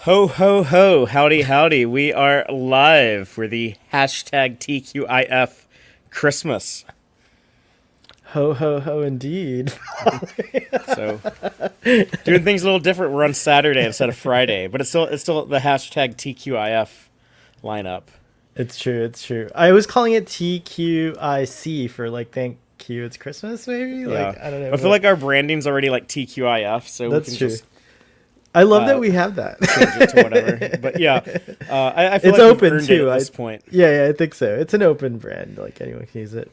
Ho, ho, ho. Howdy, howdy. We are live for the hashtag TQIF Christmas. Ho, ho, ho, indeed. So, doing things a little different. We're on Saturday instead of Friday, but it's still the hashtag TQIF lineup. It's true, it's true. I was calling it TQIC for thank you, it's Christmas, maybe? Yeah. I don't know. I feel like our branding's already like TQIF, so That's we can true. just I love that we have that. change it to whatever. But yeah, I feel It's like open we've earned too. it at this point. Yeah, I think so. It's an open brand. Anyone can use it.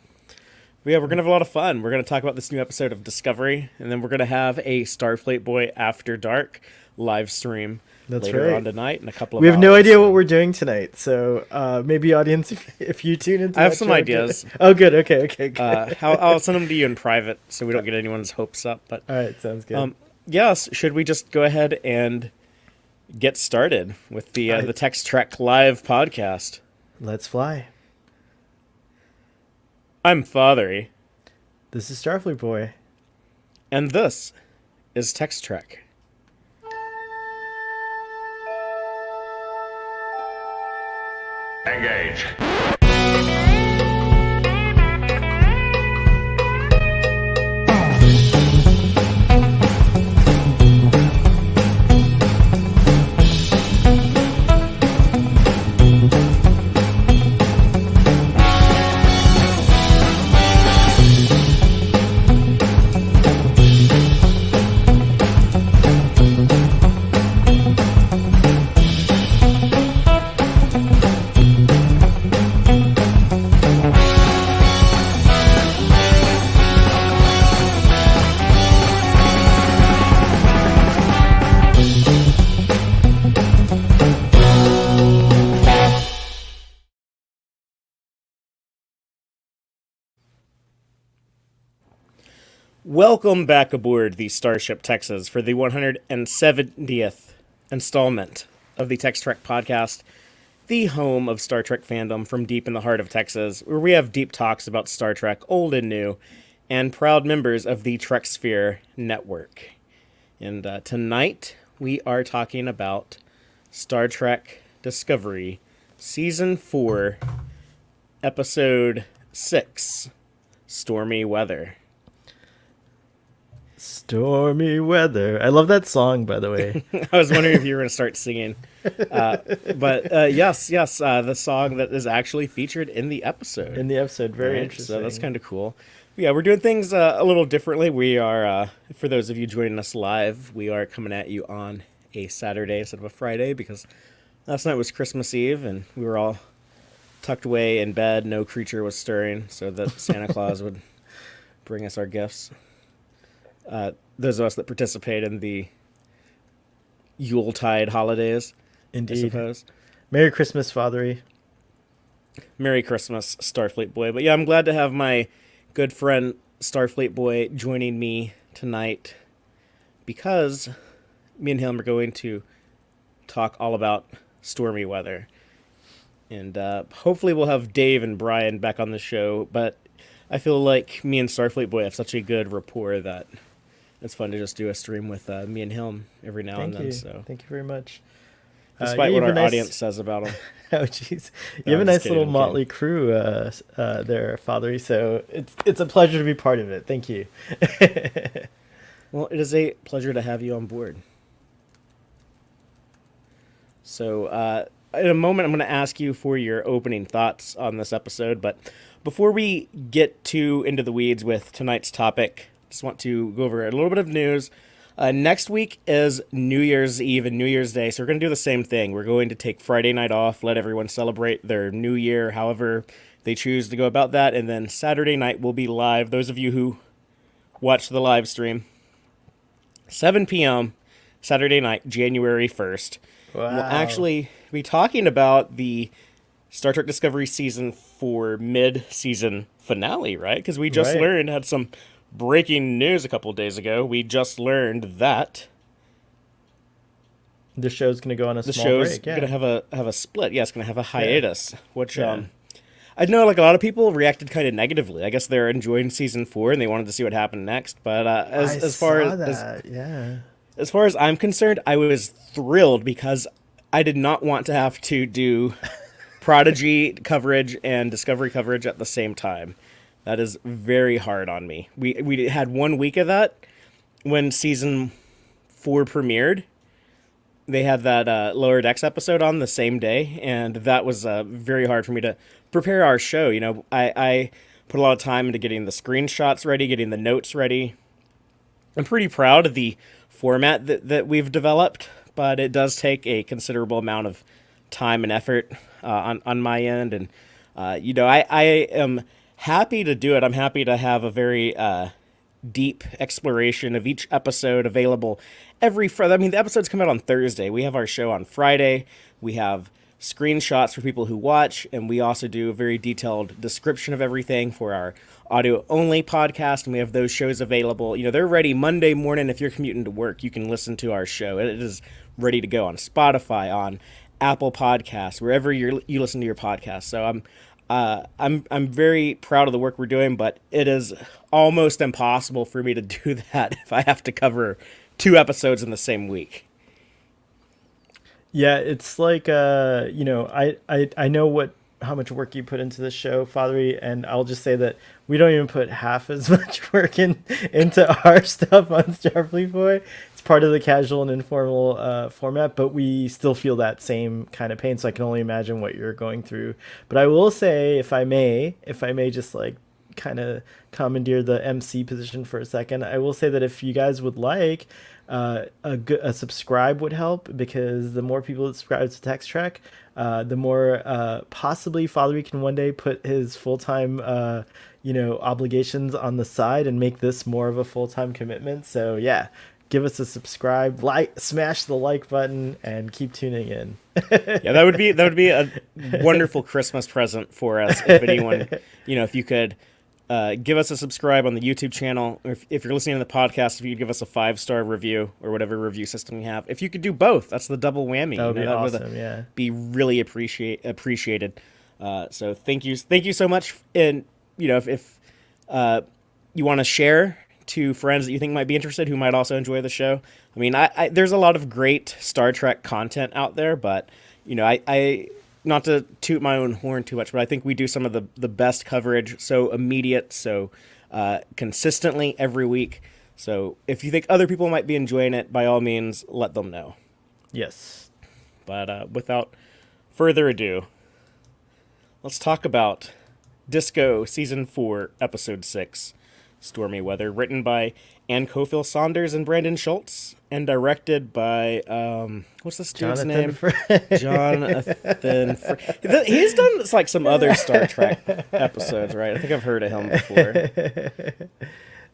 But yeah, we're going to have a lot of fun. We're going to talk about this new episode of Discovery, and then we're going to have a Starfleet Boy After Dark live stream later right. on tonight in a couple of We have hours. no idea what we're doing tonight, so maybe audience, if you tune into I have that some show, ideas. Oh, good. Okay, good. I'll send them to you in private so we don't get anyone's hopes up. But All right, sounds good. yes, should we just go ahead and get started with the Tex-Trek live podcast? Let's fly. I'm Fatheree, This is Starfleet Boy. and this is Tex-Trek. Engage. Welcome back aboard the Starship Texas for the 170th installment of the Tex-Trek podcast, the home of Star Trek fandom from deep in the heart of Texas, where we have deep talks about Star Trek, old and new, and proud members of the Trek Sphere network. And tonight we are talking about Star Trek Discovery, Season 4, Episode 6, Stormy Weather. Stormy Weather. I love that song, by the way. I was wondering if you were going to start singing. But yes, the song that is actually featured in the episode. In the episode, very Right? interesting. So that's kind of cool. Yeah, we're doing things a little differently. We are, for those of you joining us live, we are coming at you on a Saturday instead of a Friday because last night was Christmas Eve and we were all tucked away in bed. No creature was stirring so that Santa Claus would bring us our gifts. Those of us that participate in the Yuletide holidays, Indeed. I suppose. Merry Christmas, Fatheree. Merry Christmas, Starfleet Boy. But yeah, I'm glad to have my good friend Starfleet Boy joining me tonight because me and him are going to talk all about Stormy Weather. And hopefully we'll have Dave and Brian back on the show, but I feel like me and Starfleet Boy have such a good rapport that it's fun to just do a stream with me and him every now and then. So Thank you very much. despite what our audience says about him. Oh, jeez. You No, have a I'm nice just kidding, little I'm motley crew there, Fatheree, so it's a pleasure to be part of it. Thank you. Well, it is a pleasure to have you on board. So, in a moment, I'm going to ask you for your opening thoughts on this episode. But before we get too into the weeds with tonight's topic, just want to go over a little bit of news. Next week is New Year's Eve and New Year's Day, so we're going to do the same thing. We're going to take Friday night off, let everyone celebrate their new year, however they choose to go about that, and then Saturday night will be live. Those of you who watch the live stream, 7 p.m. Saturday night, January 1st. Wow. We'll actually be talking about the Star Trek Discovery Season 4 mid-season finale, right? Because we just Right. had some breaking news a couple of days ago. We just learned that The show's going to go on a the small show's break. Yeah. going to have a split. Yeah, it's going to have a hiatus, which Yeah. I know like a lot of people reacted kind of negatively. I guess they're enjoying Season 4 and they wanted to see what happened next. But as far saw as that. Yeah. As far as I'm concerned, I was thrilled because I did not want to have to do Prodigy coverage and Discovery coverage at the same time. That is very hard on me. We had 1 week of that when season 4 premiered. They had that Lower Decks episode on the same day, and that was very hard for me to prepare our show. You know, I put a lot of time into getting the screenshots ready, getting the notes ready. I'm pretty proud of the format that we've developed, but it does take a considerable amount of time and effort on my end. And, I am happy to do it. I'm happy to have a very deep exploration of each episode available every Friday. I mean, the episodes come out on Thursday. We have our show on Friday. We have screenshots for people who watch, and we also do a very detailed description of everything for our audio-only podcast, and we have those shows available. You know, they're ready Monday morning. If you're commuting to work, you can listen to our show. It is ready to go on Spotify, on Apple Podcasts, wherever you listen to your podcast. So I'm very proud of the work we're doing, but it is almost impossible for me to do that if I have to cover 2 episodes in the same week. Yeah, it's like I know how much work you put into the show, Fatheree, and I'll just say that we don't even put half as much work into our stuff on Starfleet Boy. It's part of the casual and informal format, but we still feel that same kind of pain. So I can only imagine what you're going through. But I will say, if I may just like kind of commandeer the MC position for a second, I will say that if you guys would like, a subscribe would help, because the more people that subscribe to Tex-Trek, the more possibly Fatheree can one day put his full-time obligations on the side and make this more of a full-time commitment. So yeah, give us a subscribe, smash the like button, and keep tuning in. Yeah, that would be a wonderful Christmas present for us if anyone, if you could give us a subscribe on the YouTube channel, or if you're listening to the podcast, if you could give us a 5-star review or whatever review system you have. If you could do both, that's the double whammy. That would be awesome. Would be really appreciated. So thank you so much. And if you want to share to friends that you think might be interested, who might also enjoy the show. I mean, I there's a lot of great Star Trek content out there, but I not to toot my own horn too much, but I think we do some of the best coverage, so immediate, so consistently every week. So if you think other people might be enjoying it, by all means, let them know. Yes. But without further ado, let's talk about Disco Season 4, Episode 6, Stormy Weather, written by Cofell, Saunders, and Brandon Schultz, and directed by what's this dude's name? Jonathan. He's done like some other Star Trek episodes, right? I think I've heard of him before.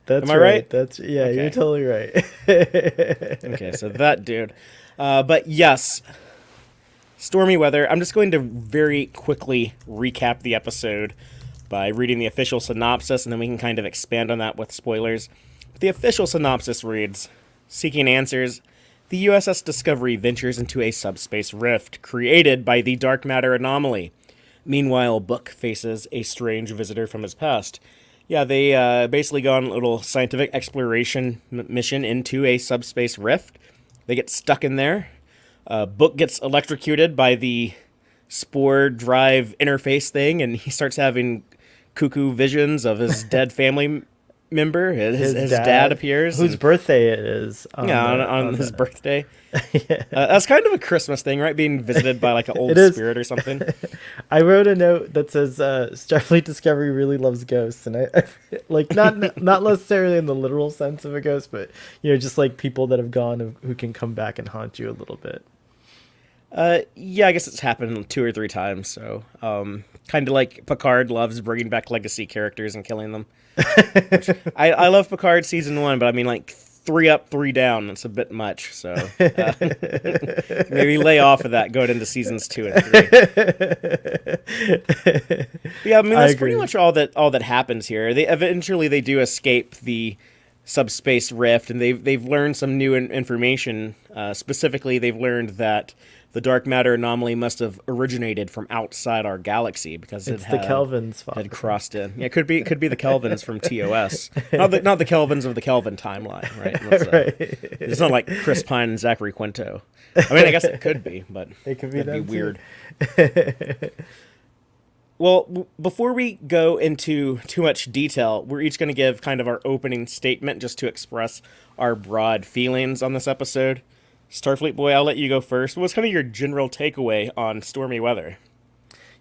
Am I right? Okay. You're totally right. Okay, so that dude. But yes, Stormy Weather. I'm just going to very quickly recap the episode by reading the official synopsis, and then we can kind of expand on that with spoilers. The official synopsis reads, seeking answers, the USS Discovery ventures into a subspace rift created by the Dark Matter Anomaly. Meanwhile, Book faces a strange visitor from his past. Yeah, they basically go on a little scientific exploration mission into a subspace rift. They get stuck in there. Book gets electrocuted by the spore drive interface thing, and he starts having cuckoo visions of his dead family member. His dad appears. Whose birthday it is. On his birthday. Yeah. That's kind of a Christmas thing, right? Being visited by like an old spirit or something. I wrote a note that says Starfleet Discovery really loves ghosts, and I like not necessarily in the literal sense of a ghost, but just like people that have gone who can come back and haunt you a little bit. Yeah, I guess it's happened 2 or 3 times. So, kind of like Picard loves bringing back legacy characters and killing them. Which, I love Picard season 1, but I mean, like 3 up, 3 down. It's a bit much. So maybe lay off of that going into seasons 2 and 3. Yeah, I mean that's pretty much all that happens here. They eventually do escape the subspace rift, and they've learned some new information. Specifically, they've learned that the dark matter anomaly must have originated from outside our galaxy because It's the Kelvins, had Father. crossed in. Yeah, it could be the Kelvins from TOS, not the Kelvins of the Kelvin timeline, right? Right. It's not like Chris Pine and Zachary Quinto. I mean, I guess it could be, but It could be that'd be them too. weird. Well, before we go into too much detail, we're each going to give kind of our opening statement just to express our broad feelings on this episode. Starfleet Boy, I'll let you go first. What's kind of your general takeaway on Stormy Weather?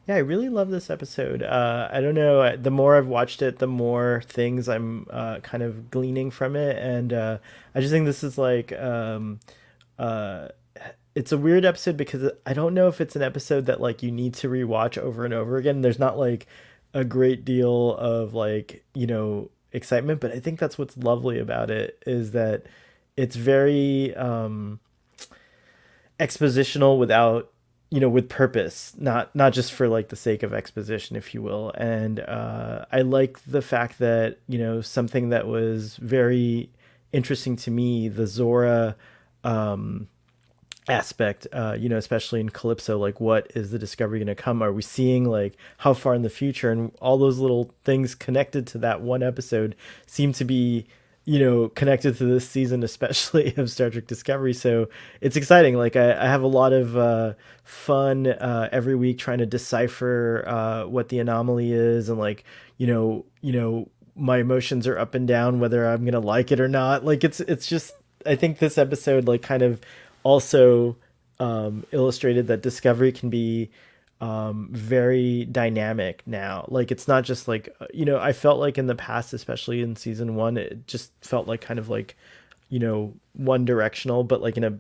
Yeah, I really love this episode. I don't know. The more I've watched it, the more things I'm kind of gleaning from it, and I just think this is like uh, it's a weird episode because I don't know if it's an episode that like you need to rewatch over and over again. There's not like a great deal of like excitement, but I think that's what's lovely about it is that it's very expositional without with purpose, not just for like the sake of exposition, if you will. And I like the fact that something that was very interesting to me, the Zora aspect, especially in Calypso, like what is the Discovery going to come? Are we seeing like how far in the future? And all those little things connected to that one episode seem to be connected to this season, especially of Star Trek Discovery. So it's exciting. Like I have a lot of fun every week trying to decipher what the anomaly is, and like my emotions are up and down whether I'm gonna like it or not. Like it's just, I think this episode like kind of also illustrated that Discovery can be very dynamic now. Like it's not just like I felt like in the past, especially in season one, it just felt like kind of like one directional, but like in a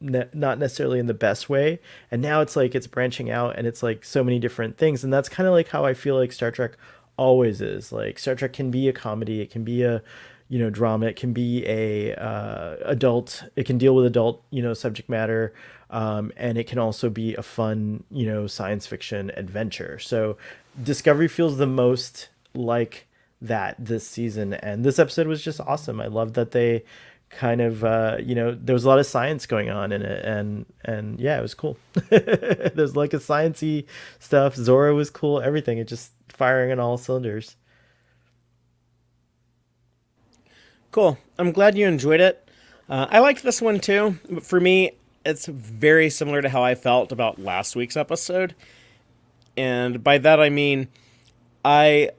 not necessarily in the best way. And now it's like it's branching out and it's like so many different things, and that's kind of like how I feel like Star Trek always is. Like Star Trek can be a comedy, it can be a drama, it can be a adult, it can deal with adult subject matter, and it can also be a fun science fiction adventure. So Discovery feels the most like that this season, and this episode was just awesome. I love that they kind of there was a lot of science going on in it, and yeah, it was cool. There's like a sciencey stuff. Zora was cool, everything, it just firing on all cylinders. Cool. I'm glad you enjoyed it. I liked this one too. But for me, it's very similar to how I felt about last week's episode. And by that I mean, I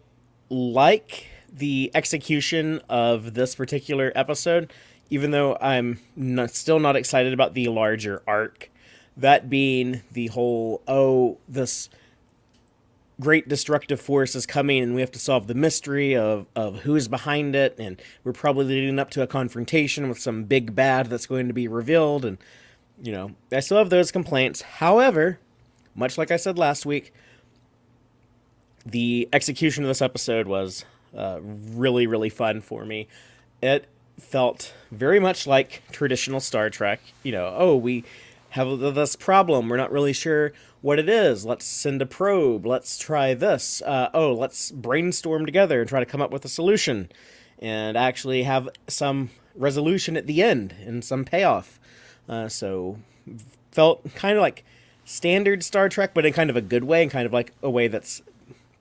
like the execution of this particular episode, even though I'm still not excited about the larger arc. That being the whole, this great destructive force is coming and we have to solve the mystery of who's behind it, and we're probably leading up to a confrontation with some big bad that's going to be revealed. And I still have those complaints. However, much like I said last week, the execution of this episode was really, really fun for me. It felt very much like traditional Star Trek. We have this problem, we're not really sure what it is. Let's send a probe. Let's try this. Let's brainstorm together and try to come up with a solution and actually have some resolution at the end and some payoff. So felt kind of like standard Star Trek, but in kind of a good way, and kind of like a way that's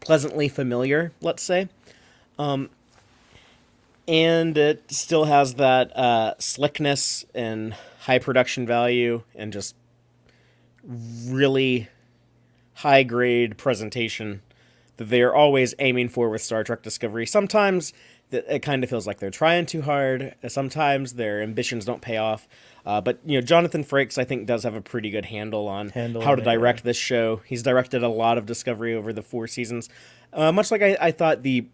pleasantly familiar, let's say. And it still has that slickness and high production value and just really high grade presentation that they are always aiming for with Star Trek Discovery. Sometimes it kind of feels like they're trying too hard. Sometimes their ambitions don't pay off. But Jonathan Frakes, I think, does have a pretty good handle on how to direct this show. He's directed a lot of Discovery over the 4 seasons. Much like I thought the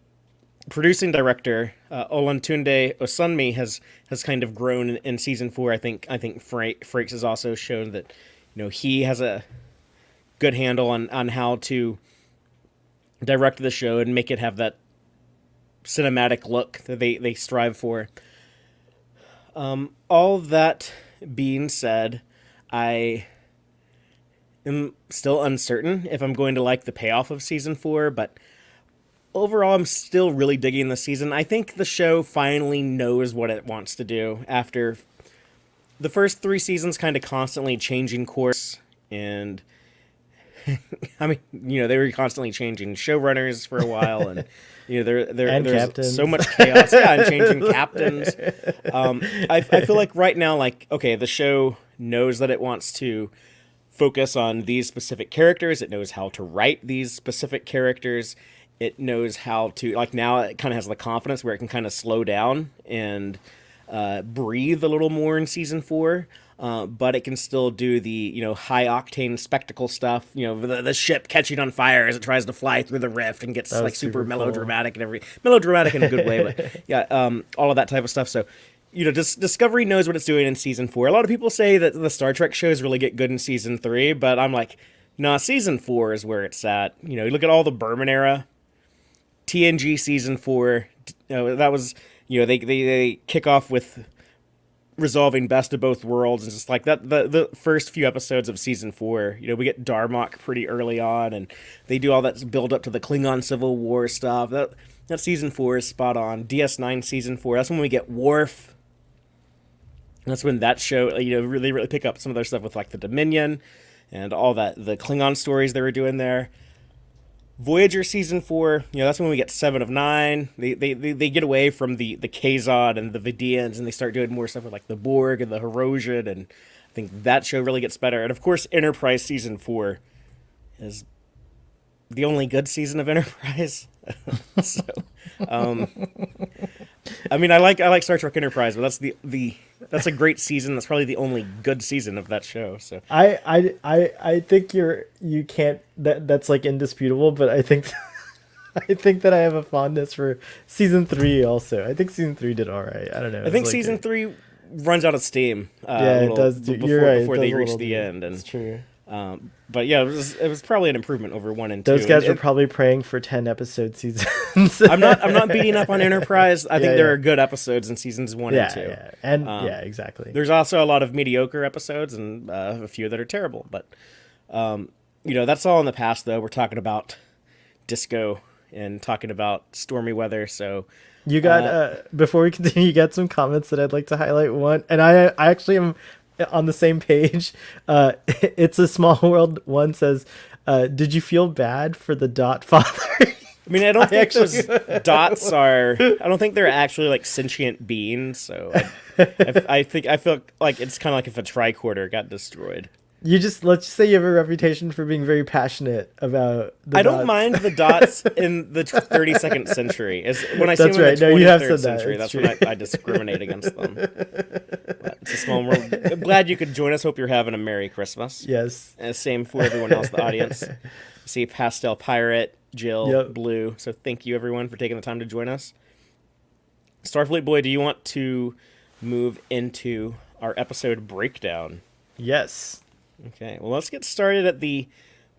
producing director, Olatunde Osunmi, has kind of grown in season 4. I think Frakes has also shown that he has a good handle on how to direct the show and make it have that cinematic look that they strive for. All that being said, I am still uncertain if I'm going to like the payoff of season 4, but overall I'm still really digging the season. I think the show finally knows what it wants to do after the first 3 seasons kind of constantly changing course and I mean, they were constantly changing showrunners for a while, and there's captains. so much chaos. Yeah, and changing captains. I feel like right now, like, okay, the show knows that it wants to focus on these specific characters. It knows how to write these specific characters. It knows how to, like, now it kind of has the confidence where it can kind of slow down and breathe a little more in season 4. But it can still do the, high octane spectacle stuff. The ship catching on fire as it tries to fly through the rift and gets like super melodramatic and melodramatic in a good way. But yeah, all of that type of stuff. So, Discovery knows what it's doing in season 4. A lot of people say that the Star Trek shows really get good in season 3, but I'm like, nah, season 4 is where it's at. You look at all the Berman era, TNG season 4. That was, they kick off with resolving Best of Both Worlds, and just like that, the first few episodes of season 4, we get Darmok pretty early on, and they do all that build up to the Klingon Civil War stuff. That season 4 is spot on. DS9 season 4, that's when we get Worf. That's when that show, really pick up some of their stuff with like the Dominion and all that, the Klingon stories they were doing there. Voyager season 4, that's when we get 7 of 9. They get away from the Kazon and the Vidians, and they start doing more stuff with like the Borg and the Herosian, and I think that show really gets better. And of course, Enterprise season 4 is the only good season of Enterprise. So, I mean, I like Star Trek Enterprise, but that's a great season. That's probably the only good season of that show. So I think you can't, that's like indisputable, but I think I think that I have a fondness for season 3 also. I think season 3 did all right. I don't know. I think season 3 runs out of steam. It does. You're right. Before they reach the end. And it's true. But yeah, it was probably an improvement over 1 and 2. Those guys were probably praying for 10 episode seasons. I'm not beating up on Enterprise. I think there are good episodes in seasons 1 and 2. Yeah, and exactly. There's also a lot of mediocre episodes and a few that are terrible. But that's all in the past. Though we're talking about Disco and talking about Stormy Weather. So you got before we continue, you got some comments that I'd like to highlight. One, and I actually am on the same page. It's a Small World. One says, did you feel bad for the Dot father? I mean, I don't think those dots are. I don't think they're actually like sentient beings. So I feel like it's kind of like if a tricorder got destroyed. Let's just say you have a reputation for being very passionate about the I dots. don't mind the dots in the 32nd century. When I see That's them in right. the No, you have 23rd said century, that. that's when I discriminate against them. But it's a small world. I'm glad you could join us. Hope you're having a Merry Christmas. Yes. And same for everyone else in the audience. See Pastel Pirate, Jill, Blue. So thank you, everyone, for taking the time to join us. Starfleet Boy, do you want to move into our episode breakdown? Yes. Okay, well, let's get started at the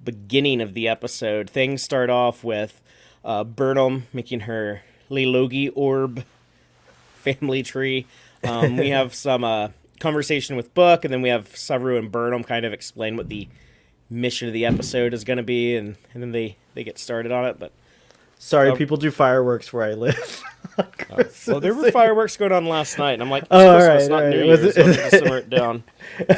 beginning of the episode. Things start off with Burnham making her Leilogi orb family tree. We have some conversation with Book, and then we have Saru and Burnham kind of explain what the mission of the episode is going to be, and then they get started on it. But sorry, people do fireworks where I live. Well, there were fireworks going on last night, and I'm like, all Christmas, right, not all New right. Year's. So just simmer it down.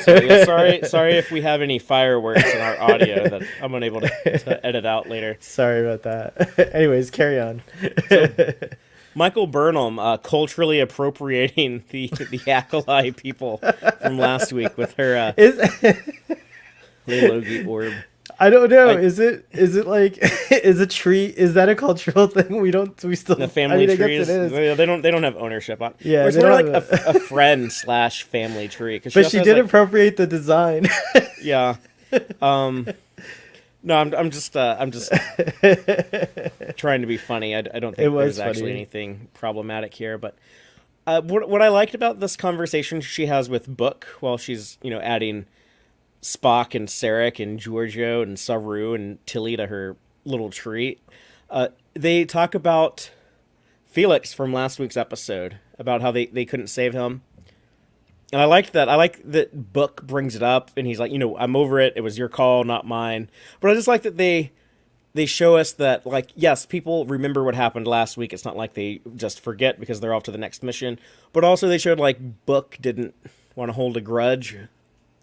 So, yeah, sorry if we have any fireworks in our audio that I'm unable to edit out later. Sorry about that. Anyways, carry on. So, Michael Burnham culturally appropriating the Acolyte people from last week with her Leilogi orb. I don't know. Is it like is a tree? Is that a cultural thing? We still the family I tree guess it is. They don't have ownership on. Yeah, it's more like a friend / family tree. But she did appropriate the design. Yeah. No, I'm just trying to be funny. I don't think there's actually anything problematic here. But what I liked about this conversation she has with Book while she's adding Spock and Sarek and Giorgio and Saru and Tilly to her little tree. They talk about Felix from last week's episode, about how they couldn't save him. And I liked that. I like that Book brings it up, and he's like, I'm over it. It was your call, not mine. But I just like that they show us that, like, yes, people remember what happened last week. It's not like they just forget because they're off to the next mission. But also they showed, like, Book didn't want to hold a grudge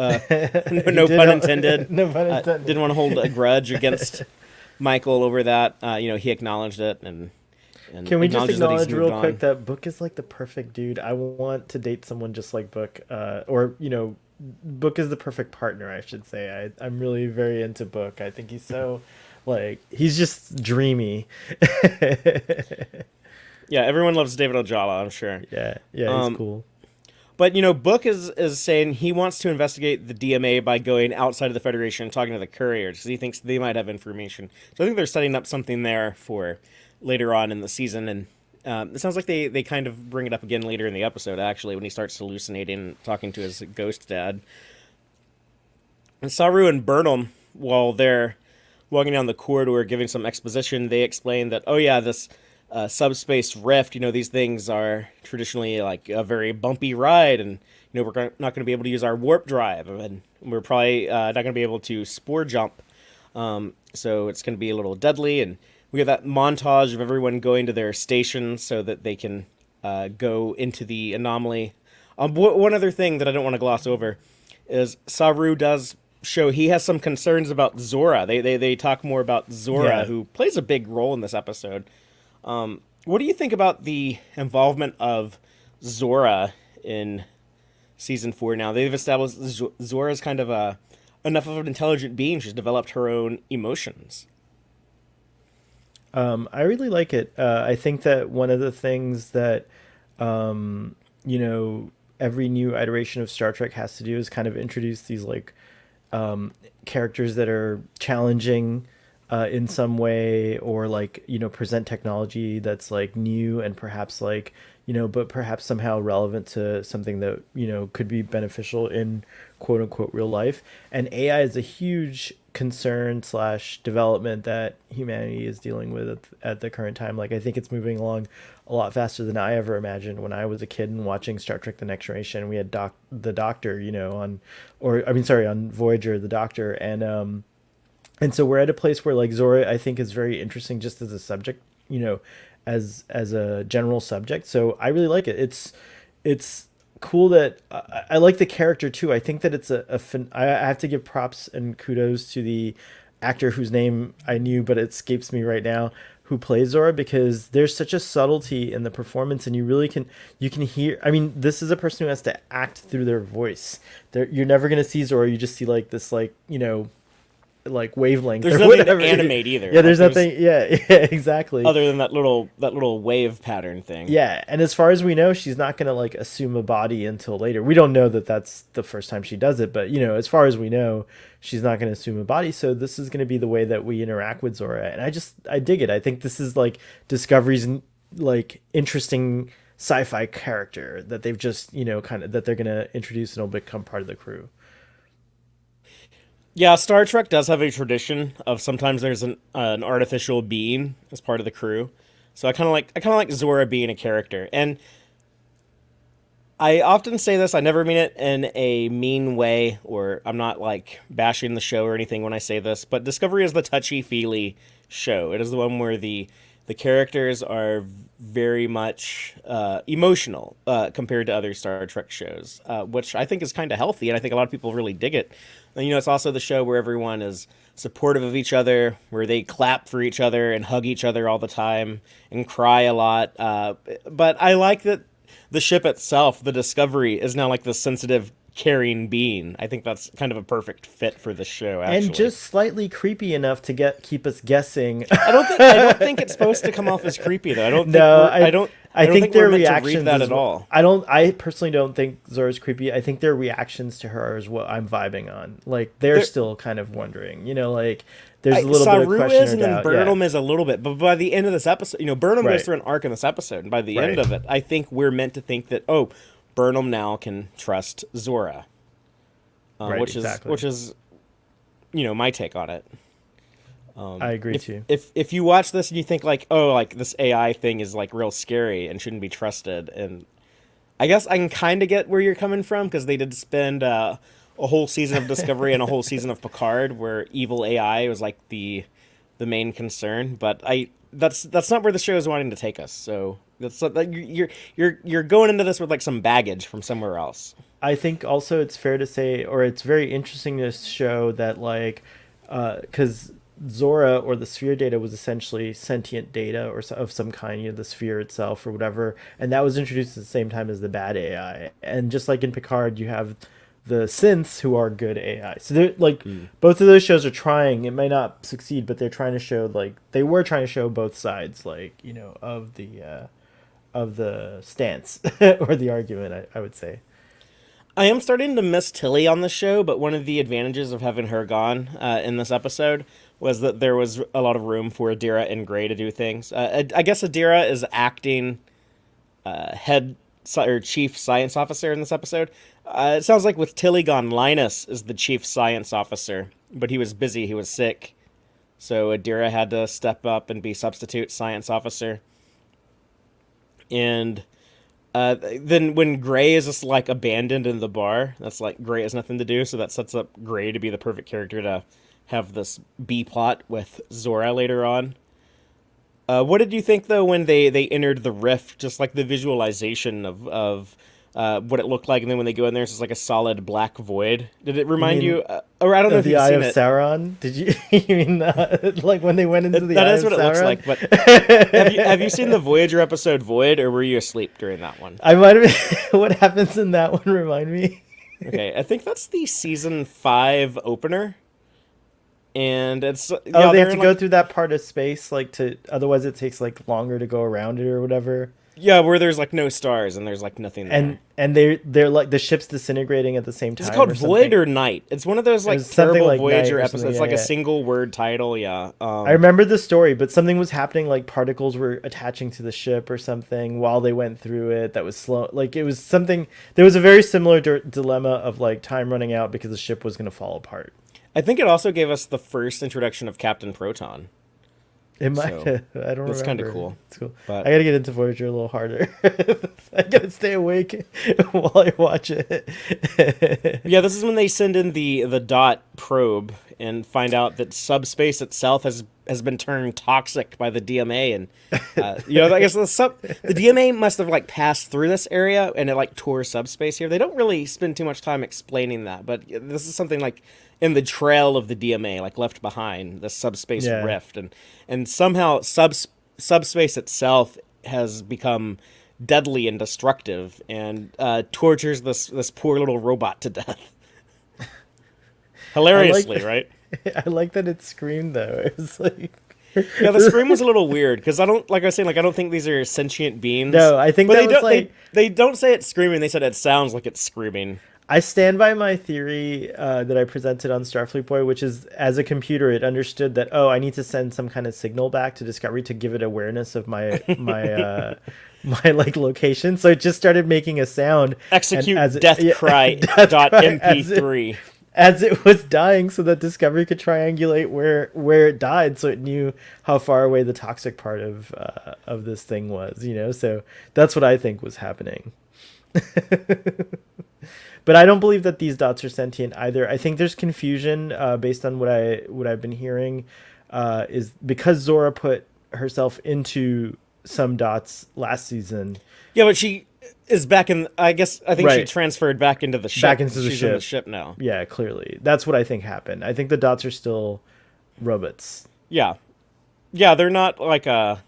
No pun intended. No pun intended. Didn't want to hold a grudge against Michael over that. He acknowledged it and Can we just acknowledges that he's acknowledge moved real quick on. that Book is like the perfect dude? I want to date someone just like Book, or Book is the perfect partner, I should say. I'm really very into Book. I think he's so, like, he's just dreamy. Yeah, everyone loves David Ojala, I'm sure. Yeah, yeah, he's Um, cool. But Book is saying he wants to investigate the DMA by going outside of the Federation and talking to the couriers because he thinks they might have information. So I think they're setting up something there for later on in the season, and it sounds like they kind of bring it up again later in the episode. Actually, when he starts hallucinating, talking to his ghost dad, and Saru and Burnham, while they're walking down the corridor giving some exposition, they explain that, oh yeah, this subspace rift, these things are traditionally like a very bumpy ride, and we're not going to be able to use our warp drive, and we're probably not going to be able to spore jump, so it's going to be a little deadly. And we have that montage of everyone going to their stations so that they can go into the anomaly. One other thing that I don't want to gloss over is Saru does show he has some concerns about Zora. They talk more about Zora, Yeah. who plays a big role in this episode. What do you think about the involvement of Zora in season 4 now? They've established Zora's kind of enough of an intelligent being. She's developed her own emotions. I really like it. I think that one of the things that, every new iteration of Star Trek has to do is kind of introduce these like characters that are challenging in some way, or like present technology that's like new and perhaps like but perhaps somehow relevant to something that could be beneficial in quote unquote real life. And AI is a huge concern slash development that humanity is dealing with at the current time. Like, I think it's moving along a lot faster than I ever imagined when I was a kid and watching Star Trek: The Next Generation. We had the Doctor, on Voyager, the Doctor, and so we're at a place where like Zora, I think, is very interesting just as a subject, as a general subject. So I really like it. It's cool that I like the character too. I think that it's I have to give props and kudos to the actor whose name I knew but it escapes me right now, who plays Zora, because there's such a subtlety in the performance, and you can hear. I mean, this is a person who has to act through their voice. You're never gonna see Zora. You just see like this, like like wavelength. There's or nothing whatever. to animate either. Yeah, there's Like, nothing. Yeah, exactly. other than that little wave pattern thing. Yeah, and as far as we know, she's not gonna like assume a body until later. We don't know that that's the first time she does it, but as far as we know, she's not gonna assume a body. So this is gonna be the way that we interact with Zora, and I dig it. I think this is like Discovery's like interesting sci-fi character that they've just kind of that they're gonna introduce and will become part of the crew. Yeah, Star Trek does have a tradition of sometimes there's an artificial being as part of the crew. So I kind of like Zora being a character. And I often say this, I never mean it in a mean way, or I'm not like bashing the show or anything when I say this, but Discovery is the touchy-feely show. It is the one where the characters are very much emotional compared to other Star Trek shows, which I think is kind of healthy, and I think a lot of people really dig it. And, it's also the show where everyone is supportive of each other, where they clap for each other and hug each other all the time and cry a lot. But I like that the ship itself, the Discovery, is now like the sensitive, caring being. I think that's kind of a perfect fit for the show, actually. And just slightly creepy enough to keep us guessing. I don't think it's supposed to come off as creepy though. I don't think their we're meant to reactions read that at all. I personally don't think Zora's creepy. I think their reactions to her is what I'm vibing on. Like they're still kind of wondering, like there's a little bit of question is, or and then doubt. Burnham is a little bit, but by the end of this episode, Burnham Right. goes through an arc in this episode, and by the Right. end of it, I think we're meant to think that Burnham now can trust Zora, Right, which exactly. is my take on it. I agree too. If you watch this and you think like, like this AI thing is like real scary and shouldn't be trusted, and I guess I can kind of get where you're coming from, because they did spend a whole season of Discovery and a whole season of Picard where evil AI was like the main concern, but that's not where the show is wanting to take us. So that's like you're going into this with like some baggage from somewhere else. I think also it's fair to say, or it's very interesting to show that like, because Zora or the sphere data was essentially sentient data or of some kind, the sphere itself or whatever, and that was introduced at the same time as the bad AI. And just like in Picard, you have the synths who are good AI. So they're like both of those shows are trying. It may not succeed, but they're trying to show like they were trying to show both sides, like of the stance or the argument. I would say. I am starting to miss Tilly on the show, but one of the advantages of having her gone in this episode was that there was a lot of room for Adira and Gray to do things. I guess Adira is acting head or chief science officer in this episode. It sounds like with Tilly gone, Linus is the chief science officer, but he was busy, he was sick. So Adira had to step up and be substitute science officer. And then when Gray is just like abandoned in the bar, that's like Gray has nothing to do, so that sets up Gray to be the perfect character to have this B plot with Zora later on. What did you think though when they entered the rift? Just like the visualization of what it looked like, and then when they go in there, it's just like a solid black void. Did it remind you? Or I don't know if the you've Eye seen of it. Sauron. Did you? You mean like when they went into the That Eye is of what it looks Sauron? like. But have you seen the Voyager episode Void, or were you asleep during that one? I might have. What happens in that one? Remind me. Okay, I think that's the season 5 opener. And it's They have to go through that part of space, like otherwise it takes like longer to go around it or whatever. Yeah, where there's like no stars and there's like nothing there. And they're like the ship's disintegrating at the same time. Is it called or Void something. or Night? It's one of those like There's something terrible like Voyager Night or episodes. something, It's like yeah. a single word title, yeah. I remember the story, but something was happening, like particles were attaching to the ship or something while they went through it. That was slow. Like it was something. There was a very similar dilemma of like time running out because the ship was going to fall apart. I think it also gave us the first introduction of Captain Proton. It might So, have. I don't remember. that's kinda cool. It's cool. But- I gotta get into Voyager a little harder. I gotta stay awake while I watch it. Yeah, this is when they send in the dot probe and find out that subspace itself has been turned toxic by the DMA, and I guess the DMA must have like passed through this area and it like tore subspace here. They don't really spend too much time explaining that, but this is something like in the trail of the DMA, like left behind the subspace rift, and somehow subspace itself has become deadly and destructive and tortures this poor little robot to death. Hilariously, right? I like that it screamed though. It was like Yeah, the scream was a little weird because I don't think these are sentient beings. No, I think but that they was don't like they don't say it's screaming. They said it sounds like it's screaming. I stand by my theory that I presented on Starfleet Boy, which is as a computer, it understood that, I need to send some kind of signal back to Discovery to give it awareness of my my like location. So it just started making a sound. Execute as death cry dot MP3. As it was dying, so that Discovery could triangulate where it died, so it knew how far away the toxic part of this thing was. So that's what I think was happening. But I don't believe that these dots are sentient either. I think there's confusion based on what I've been hearing, is because Zora put herself into some dots last season. Yeah, but she is back in. I think she Right. transferred back into the ship. Back into the She's ship. in the ship now. Yeah, clearly. That's what I think happened. I think the dots are still robots. Yeah, they're not like They're not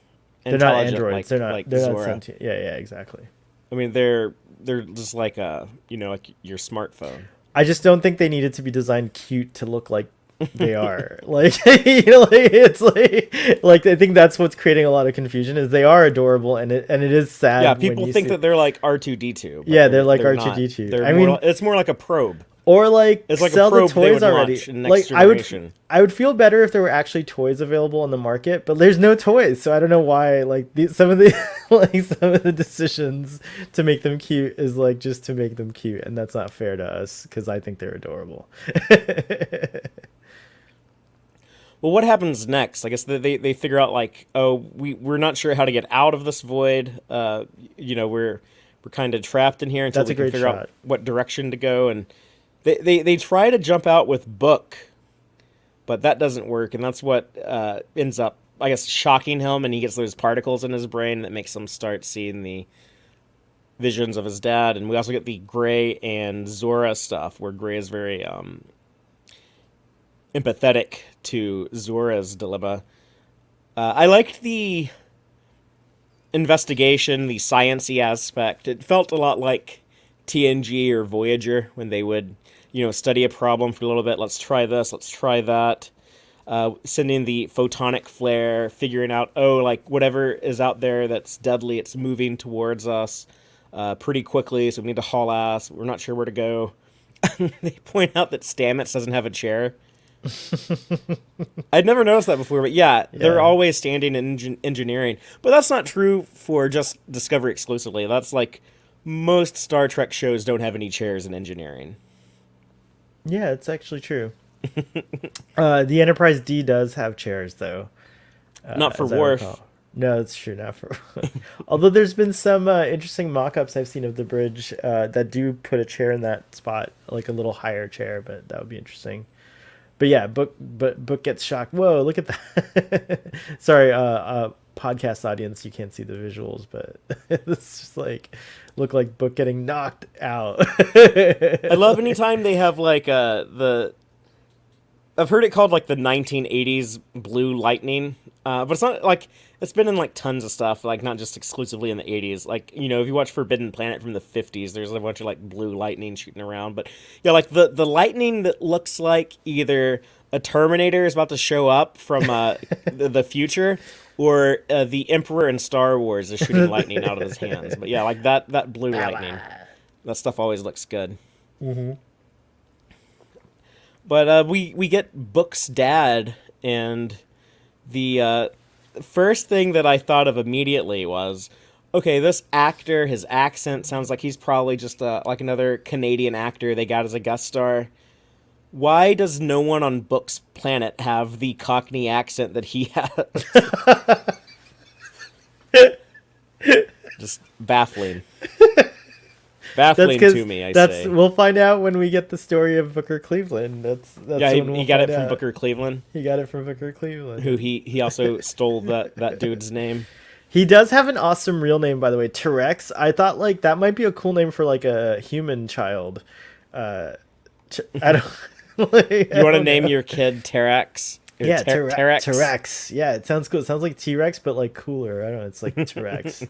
intelligent, androids. Like, they're not like they're Zora. not sentient. Yeah, exactly. I mean, they're just like like your smartphone. I just don't think they needed to be designed cute to look like they are. Like it's like I think that's what's creating a lot of confusion is they are adorable and it is sad. Yeah, when people you think see- that they're like R2D2. Yeah, they're like not. R2D2. They're I more, mean- it's more like a probe. Or like It's like a sell the probe they toys would already. launch in Like Next I would Generation. feel better if there were actually toys available on the market, but there's no toys, so I don't know why. Like some of the decisions to make them cute is like just to make them cute, and that's not fair to us because I think they're adorable. Well, what happens next? I guess they figure out like, we're not sure how to get out of this void. We're kind of trapped in here until That's we a can great figure shot. out what direction to go. And they try to jump out with Book, but that doesn't work. And that's what ends up, I guess, shocking him. And he gets those particles in his brain that makes him start seeing visions of his dad, and we also get the Gray and Zora stuff, where Gray is very empathetic to Zora's dilemma. I liked the investigation, the sciencey aspect. It felt a lot like TNG or Voyager when they would, study a problem for a little bit. Let's try this. Let's try that. Sending the photonic flare, figuring out, like whatever is out there that's deadly, it's moving towards us pretty quickly, so we need to haul ass. We're not sure where to go. They point out that Stamets doesn't have a chair. I'd never noticed that before, but yeah, they're always standing in engineering. But that's not true for just Discovery exclusively. That's like most Star Trek shows don't have any chairs in engineering. Yeah, it's actually true. The Enterprise D does have chairs, though. Not for Worf. No, it's true, not for. Although there's been some interesting mock-ups I've seen of the bridge that do put a chair in that spot, like a little higher chair, but that would be interesting. But yeah, Book gets shocked. Whoa, look at that. Sorry, podcast audience, you can't see the visuals, but it's just like look like Book getting knocked out. I love anytime they have like I've heard it called like the 1980s blue lightning, but it's not like it's been in like tons of stuff, like not just exclusively in the 80s. Like, if you watch Forbidden Planet from the 50s, there's a bunch of like blue lightning shooting around. But yeah, like the lightning that looks like either a Terminator is about to show up from the future, or the Emperor in Star Wars is shooting lightning out of his hands. But yeah, like that blue lightning, that stuff always looks good. Mm-hmm. But we get Book's dad, and the first thing that I thought of immediately was, okay, this actor, his accent sounds like he's probably just like another Canadian actor they got as a guest star. Why does no one on Book's planet have the Cockney accent that he has? Just baffling. Baffling to me, I say. We'll find out when we get the story of Booker Cleveland. That's yeah, he got it from Booker Cleveland. He got it from Booker Cleveland. Who he also stole that dude's name. He does have an awesome real name, by the way, Terex. I thought like that might be a cool name for like a human child. I don't. You want to name your kid Terex? Yeah, Terex. Terex. Yeah, it sounds cool. It sounds like T-Rex, but like cooler. I don't know. It's like Terex.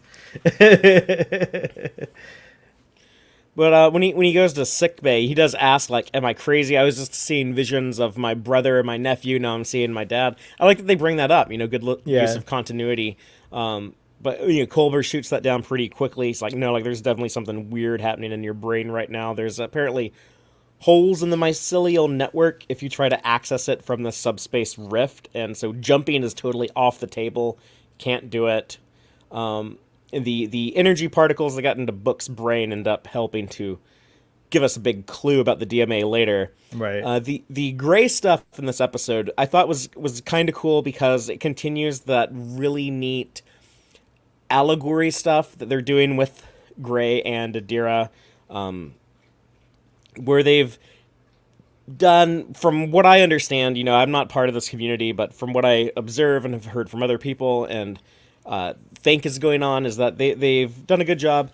But when he goes to sickbay, he does ask, like, am I crazy? I was just seeing visions of my brother and my nephew. Now I'm seeing my dad. I like that they bring that up, good use of continuity. But Culber shoots that down pretty quickly. He's like, no, like there's definitely something weird happening in your brain right now. There's apparently holes in the mycelial network if you try to access it from the subspace rift. And so jumping is totally off the table. Can't do it. The energy particles that got into Book's brain end up helping to give us a big clue about the DMA later. Right. The gray stuff in this episode I thought was kind of cool because it continues that really neat allegory stuff that they're doing with Gray and Adira, where they've done, from what I understand, I'm not part of this community, but from what I observe and have heard from other people and think is going on, is that they've done a good job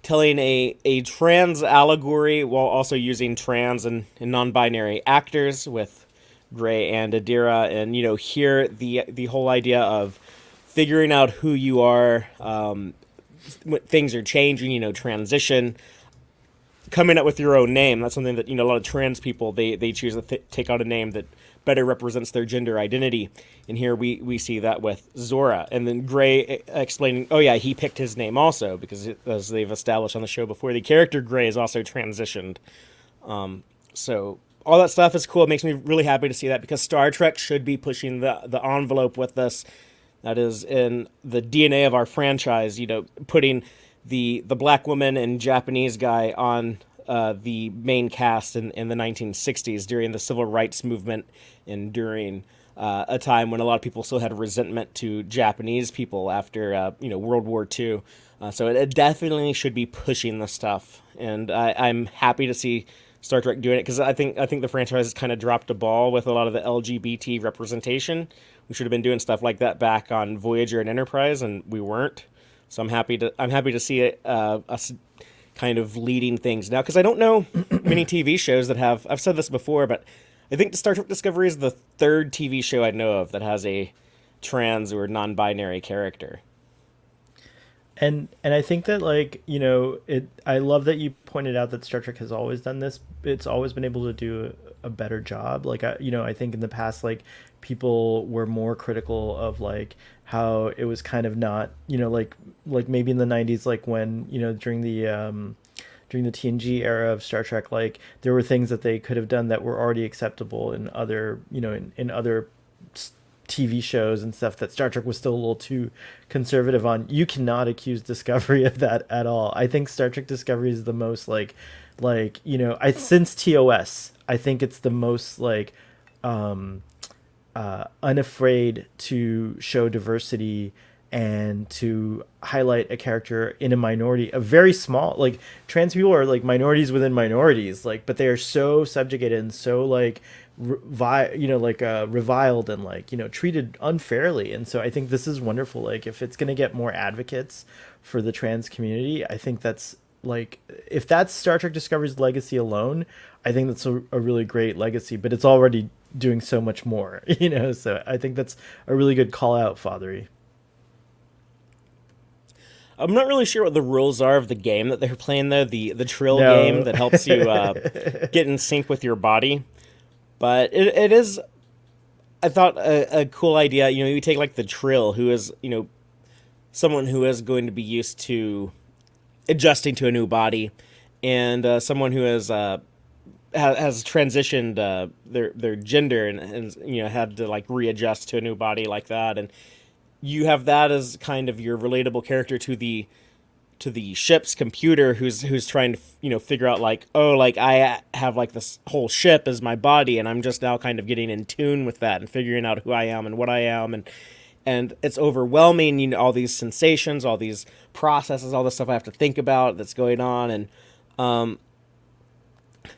telling a trans allegory while also using trans and non-binary actors with Gray and Adira, and here the whole idea of figuring out who you are, when things are changing, transition, coming up with your own name. That's something that a lot of trans people they choose to take on a name that better represents their gender identity. And here we see that with Zora. And then Gray explaining, oh yeah, he picked his name also, because as they've established on the show before, the character Gray is also transitioned. So all that stuff is cool. It makes me really happy to see that, because Star Trek should be pushing the envelope with this. That is in the DNA of our franchise, putting the black woman and Japanese guy on the main cast in the 1960s during the civil rights movement, and during a time when a lot of people still had resentment to Japanese people after World War II. So it definitely should be pushing this stuff, and I'm happy to see Star Trek doing it, because I think the franchise has kind of dropped a ball with a lot of the LGBT representation. We should have been doing stuff like that back on Voyager and Enterprise, and we weren't. So I'm happy to see it, us kind of leading things now, because I don't know many TV shows that have. I've said this before, but I think the Star Trek Discovery is the third TV show I know of that has a trans or non-binary character. And I think that, like, you know, it I love that you pointed out that Star Trek has always done this. It's always been able to do a better job. Like, I, you know, I think in the past, like, people were more critical of like how it was kind of not, you know, like maybe in the 90s, like when, you know, during the TNG era of Star Trek, like there were things that they could have done that were already acceptable in other, you know, in other TV shows and stuff, that Star Trek was still a little too conservative on. You cannot accuse Discovery of that at all. I think Star Trek Discovery is the most like, you know, I since TOS, I think it's the most like unafraid to show diversity and to highlight a character in a minority, a very small, like trans people are like minorities within minorities, like, but they are so subjugated and so like reviled and like, you know, treated unfairly. And so I think this is wonderful. Like if it's going to get more advocates for the trans community, I think that's like, if that's Star Trek Discovery's legacy alone, I think that's a really great legacy, but it's already doing so much more, you know. So I think that's a really good call out, Fatheree. I'm not really sure what the rules are of the game that they're playing though, the Trill game No. that helps you get in sync with your body. But it is, I thought, a cool idea. You know, you take like the Trill, who is, you know, someone who is going to be used to adjusting to a new body, and someone who has transitioned their gender and you know had to like readjust to a new body like that, and you have that as kind of your relatable character to the ship's computer who's trying to you know figure out like, oh, like I have like this whole ship as my body, and I'm just now kind of getting in tune with that and figuring out who I am and what I am, and it's overwhelming, you know, all these sensations, all these processes, all this stuff I have to think about that's going on. And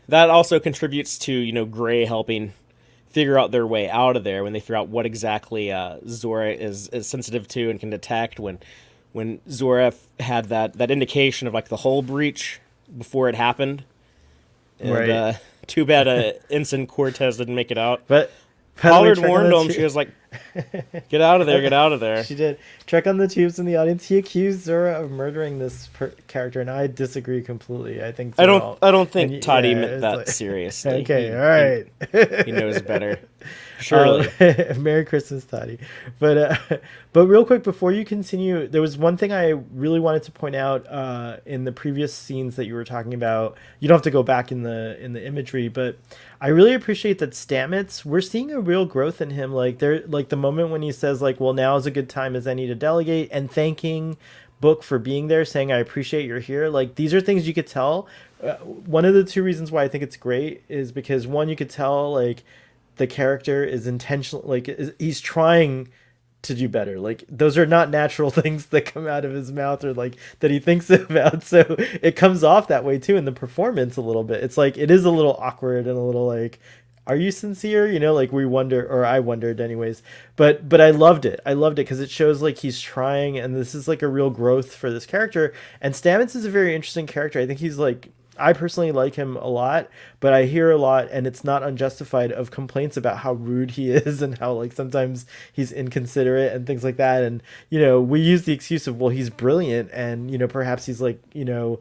that also contributes to, you know, Gray helping figure out their way out of there when they figure out what exactly Zora is sensitive to and can detect. When Zora had that indication of like the hull breach before it happened, and Right. too bad Ensign Cortez didn't make it out. But Pollard warned him. She was like, "Get out of there! Get out of there!" She did. Trek on the Tubes in the audience. He accused Zora of murdering this character, and I disagree completely. I think Zora, I don't think and Toddy yeah, meant that like, seriously. okay, all right. He knows better. Surely. Merry Christmas, Toddy. But real quick before you continue, there was one thing I really wanted to point out in the previous scenes that you were talking about. You don't have to go back in the imagery, but I really appreciate that Stamets. We're seeing a real growth in him. Like there, like the moment when he says like, "Well, now is a good time as any to delegate," and thanking Book for being there, saying, "I appreciate you're here." Like these are things you could tell. One of the two reasons why I think it's great is because one, you could tell like the character is intentional, like he's trying to do better. Like those are not natural things that come out of his mouth or like that he thinks about. So it comes off that way too in the performance a little bit. It's like it is a little awkward and a little like, are you sincere? You know, like we wonder, or I wondered anyways. But I loved it. I loved it because it shows like he's trying, and this is like a real growth for this character. And Stamets is a very interesting character. I think he's like, I personally like him a lot, but I hear a lot, and it's not unjustified, of complaints about how rude he is and how like sometimes he's inconsiderate and things like that. And you know, we use the excuse of, well, he's brilliant, and you know, perhaps he's like, you know,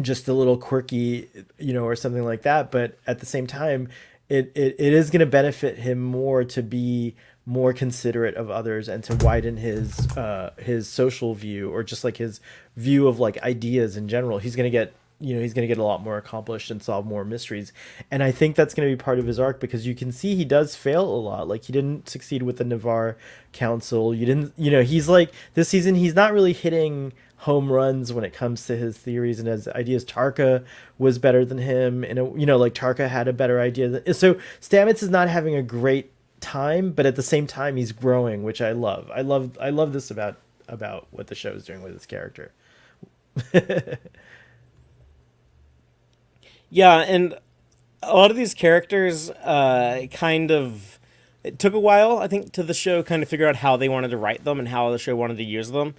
just a little quirky, you know, or something like that. But at the same time, it is going to benefit him more to be more considerate of others and to widen his social view, or just like his view of like ideas in general. He's going to get, you know, he's going to get a lot more accomplished and solve more mysteries. And I think that's going to be part of his arc, because you can see he does fail a lot. Like he didn't succeed with the Navarre Council. You didn't, you know, he's like this season, he's not really hitting home runs when it comes to his theories and his ideas. Tarka was better than him, and you know, like Tarka had a better idea. So Stamets is not having a great time, but at the same time he's growing, which I love. I love this about what the show is doing with his character. Yeah, and a lot of these characters kind of, it took a while, I think, to the show kind of figure out how they wanted to write them and how the show wanted to use them.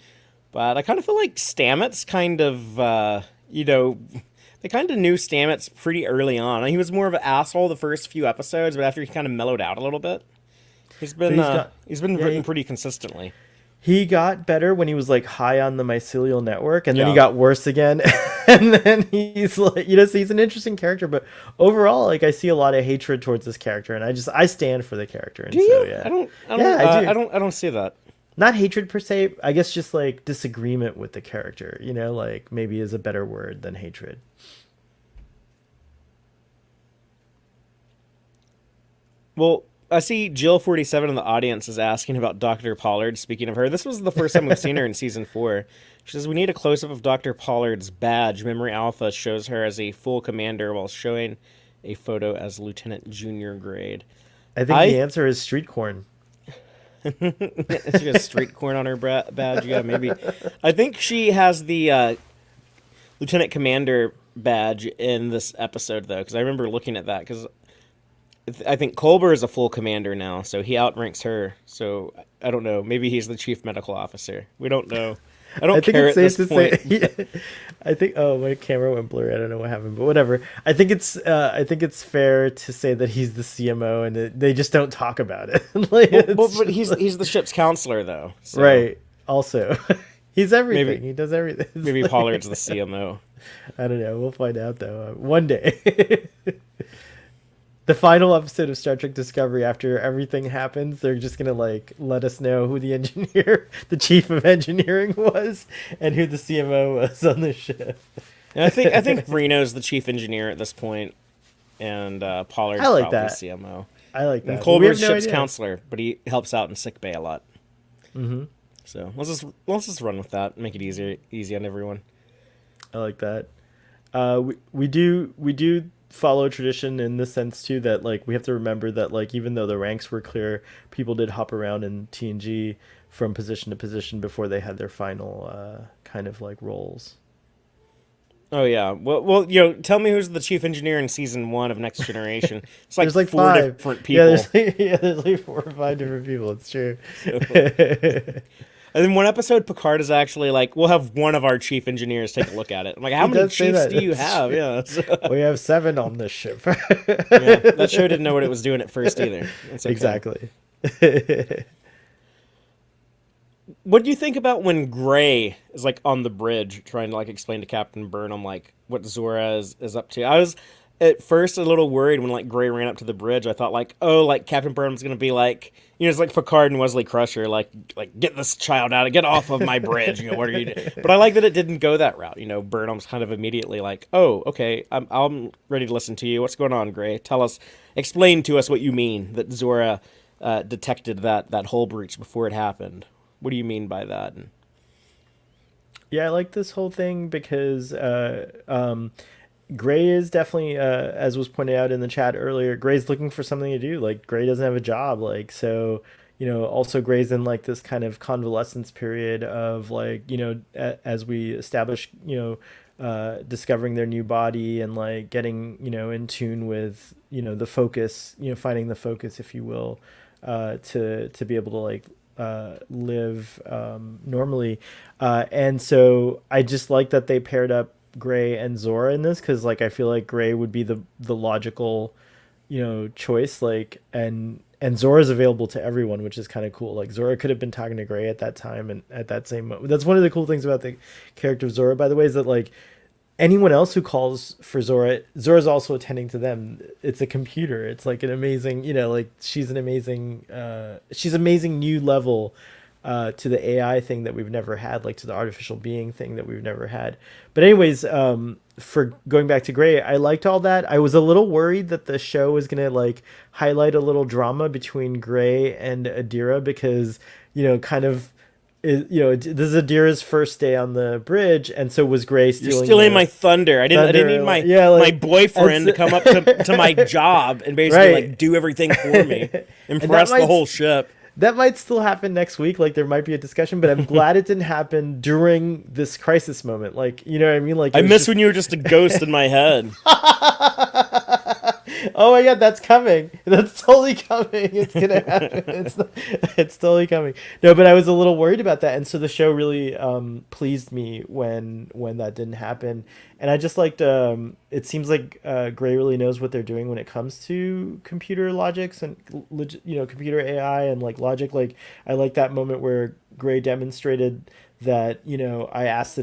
But I kind of feel like Stamets kind of, they kind of knew Stamets pretty early on. He was more of an asshole the first few episodes, but after he kind of mellowed out a little bit, he's been written pretty consistently. He got better when he was like high on the mycelial network, and then he got worse again. And then he's like, so he's an interesting character, but overall, like I see a lot of hatred towards this character, and I stand for the character. And do you? So, yeah. I do. I don't see that. Not hatred per se. I guess just like disagreement with the character. Like maybe is a better word than hatred. Well, I see Jill 47 in the audience is asking about Dr. Pollard. Speaking of her, this was the first time we've seen her in season 4. She says, we need a close-up of Dr. Pollard's badge. Memory Alpha shows her as a full commander while showing a photo as Lieutenant Junior grade. I think the answer is street corn. She has street corn on her badge. Yeah, maybe. I think she has the Lieutenant Commander badge in this episode, though, because I remember looking at that, because I think Culber is a full commander now, so he outranks her. So I don't know. Maybe he's the chief medical officer. We don't know. I think care at this point. I think. Oh, my camera went blurry. I don't know what happened, but whatever. I think it's fair to say that he's the CMO, and they just don't talk about it. But he's the ship's counselor, though. So. Right. Also, he's everything. He does everything. Maybe Pollard's the CMO. I don't know. We'll find out though. One day. The final episode of Star Trek Discovery, after everything happens, they're just going to let us know who the engineer, the chief of engineering was, and who the CMO was on the ship. And I think Reno's the chief engineer at this point, and Pollard's probably CMO. I like that. And Culber's ship's counselor, but he helps out in sickbay a lot. Mm-hmm. So let's just run with that, make it easy on everyone. I like that. We do follow tradition in the sense too that we have to remember that even though the ranks were clear, people did hop around in TNG from position to position before they had their final kind of roles. Oh yeah, well, tell me who's the chief engineer in season 1 of Next Generation. It's there's 4 5 different people. There's 4 or 5 different people. It's true. And then one episode, Picard is actually we'll have one of our chief engineers take a look at it. I'm like, how many chiefs do you have? Yeah, so. We have 7 on this ship. Yeah, that show didn't know what it was doing at first either. It's okay. Exactly. What do you think about when Gray is on the bridge trying to explain to Captain Burnham what Zora is up to? I was at first a little worried when Gray ran up to the bridge. I thought Captain Burnham's gonna be it's like Picard and Wesley Crusher, get this child out, get off of my bridge. What are you doing? But I like that it didn't go that route. Burnham's kind of immediately oh, okay, I'm ready to listen to you. What's going on, Gray? Explain to us what you mean that Zora detected that hull breach before it happened. What do you mean by that? Yeah, I like this whole thing because Gray is definitely, as was pointed out in the chat earlier, Gray's looking for something to do. Gray doesn't have a job. So, also Gray's in this kind of convalescence period of as we establish, discovering their new body and getting, in tune with, the focus, finding the focus, if you will, to be able to live normally. And so I just like that they paired up Gray and Zora in this because I feel like Gray would be the logical choice and Zora's available to everyone, which is kind of cool. Zora could have been talking to Gray at that time and at that same moment. That's one of the cool things about the character of Zora, by the way, is that anyone else who calls for Zora's also attending to them. It's a computer. It's an amazing, she's an amazing she's amazing new level to the AI thing that we've never had, to the artificial being thing that we've never had. But anyways, for going back to Gray, I liked all that. I was a little worried that the show was going to highlight a little drama between Gray and Adira because, kind of, this is Adira's first day on the bridge, and so was Gray stealing. You're stealing my thunder. I didn't need my boyfriend to come up to my job and basically do everything for me, impress the whole ship. That might still happen next week. There might be a discussion, but I'm glad it didn't happen during this crisis moment. You know what I mean? I miss when you were just a ghost in my head. Oh my god, that's coming. That's totally coming. It's gonna happen. It's totally coming. No, but I was a little worried about that, and so the show really pleased me when that didn't happen. And I just liked. It seems like Gray really knows what they're doing when it comes to computer logics and computer AI and like logic. Like I like that moment where Gray demonstrated that I asked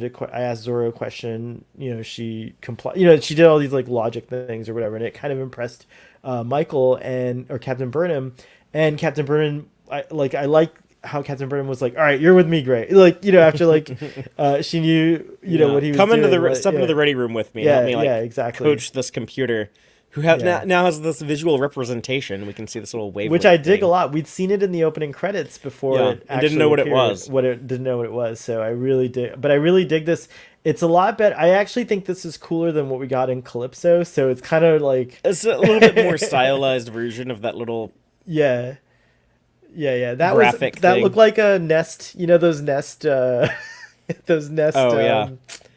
Zora a question, she complied, she did all these like logic things or whatever, and it kind of impressed Michael or Captain Burnham. And Captain Burnham, I like how Captain Burnham was like, all right, you're with me, Gray, like after like she knew what he was come doing, step into the ready room with me, yeah, help me like exactly, coach this computer who has now has this visual representation. We can see this little wave, which I dig a lot. We'd seen it in the opening credits before it actually didn't know what appeared, didn't know what it was. So I really dig this. It's a lot better. I actually think this is cooler than what we got in Calypso. So it's kind of like it's a little bit more stylized version of that little that graphic that thing. looked like a Nest. Those Nest those Nest.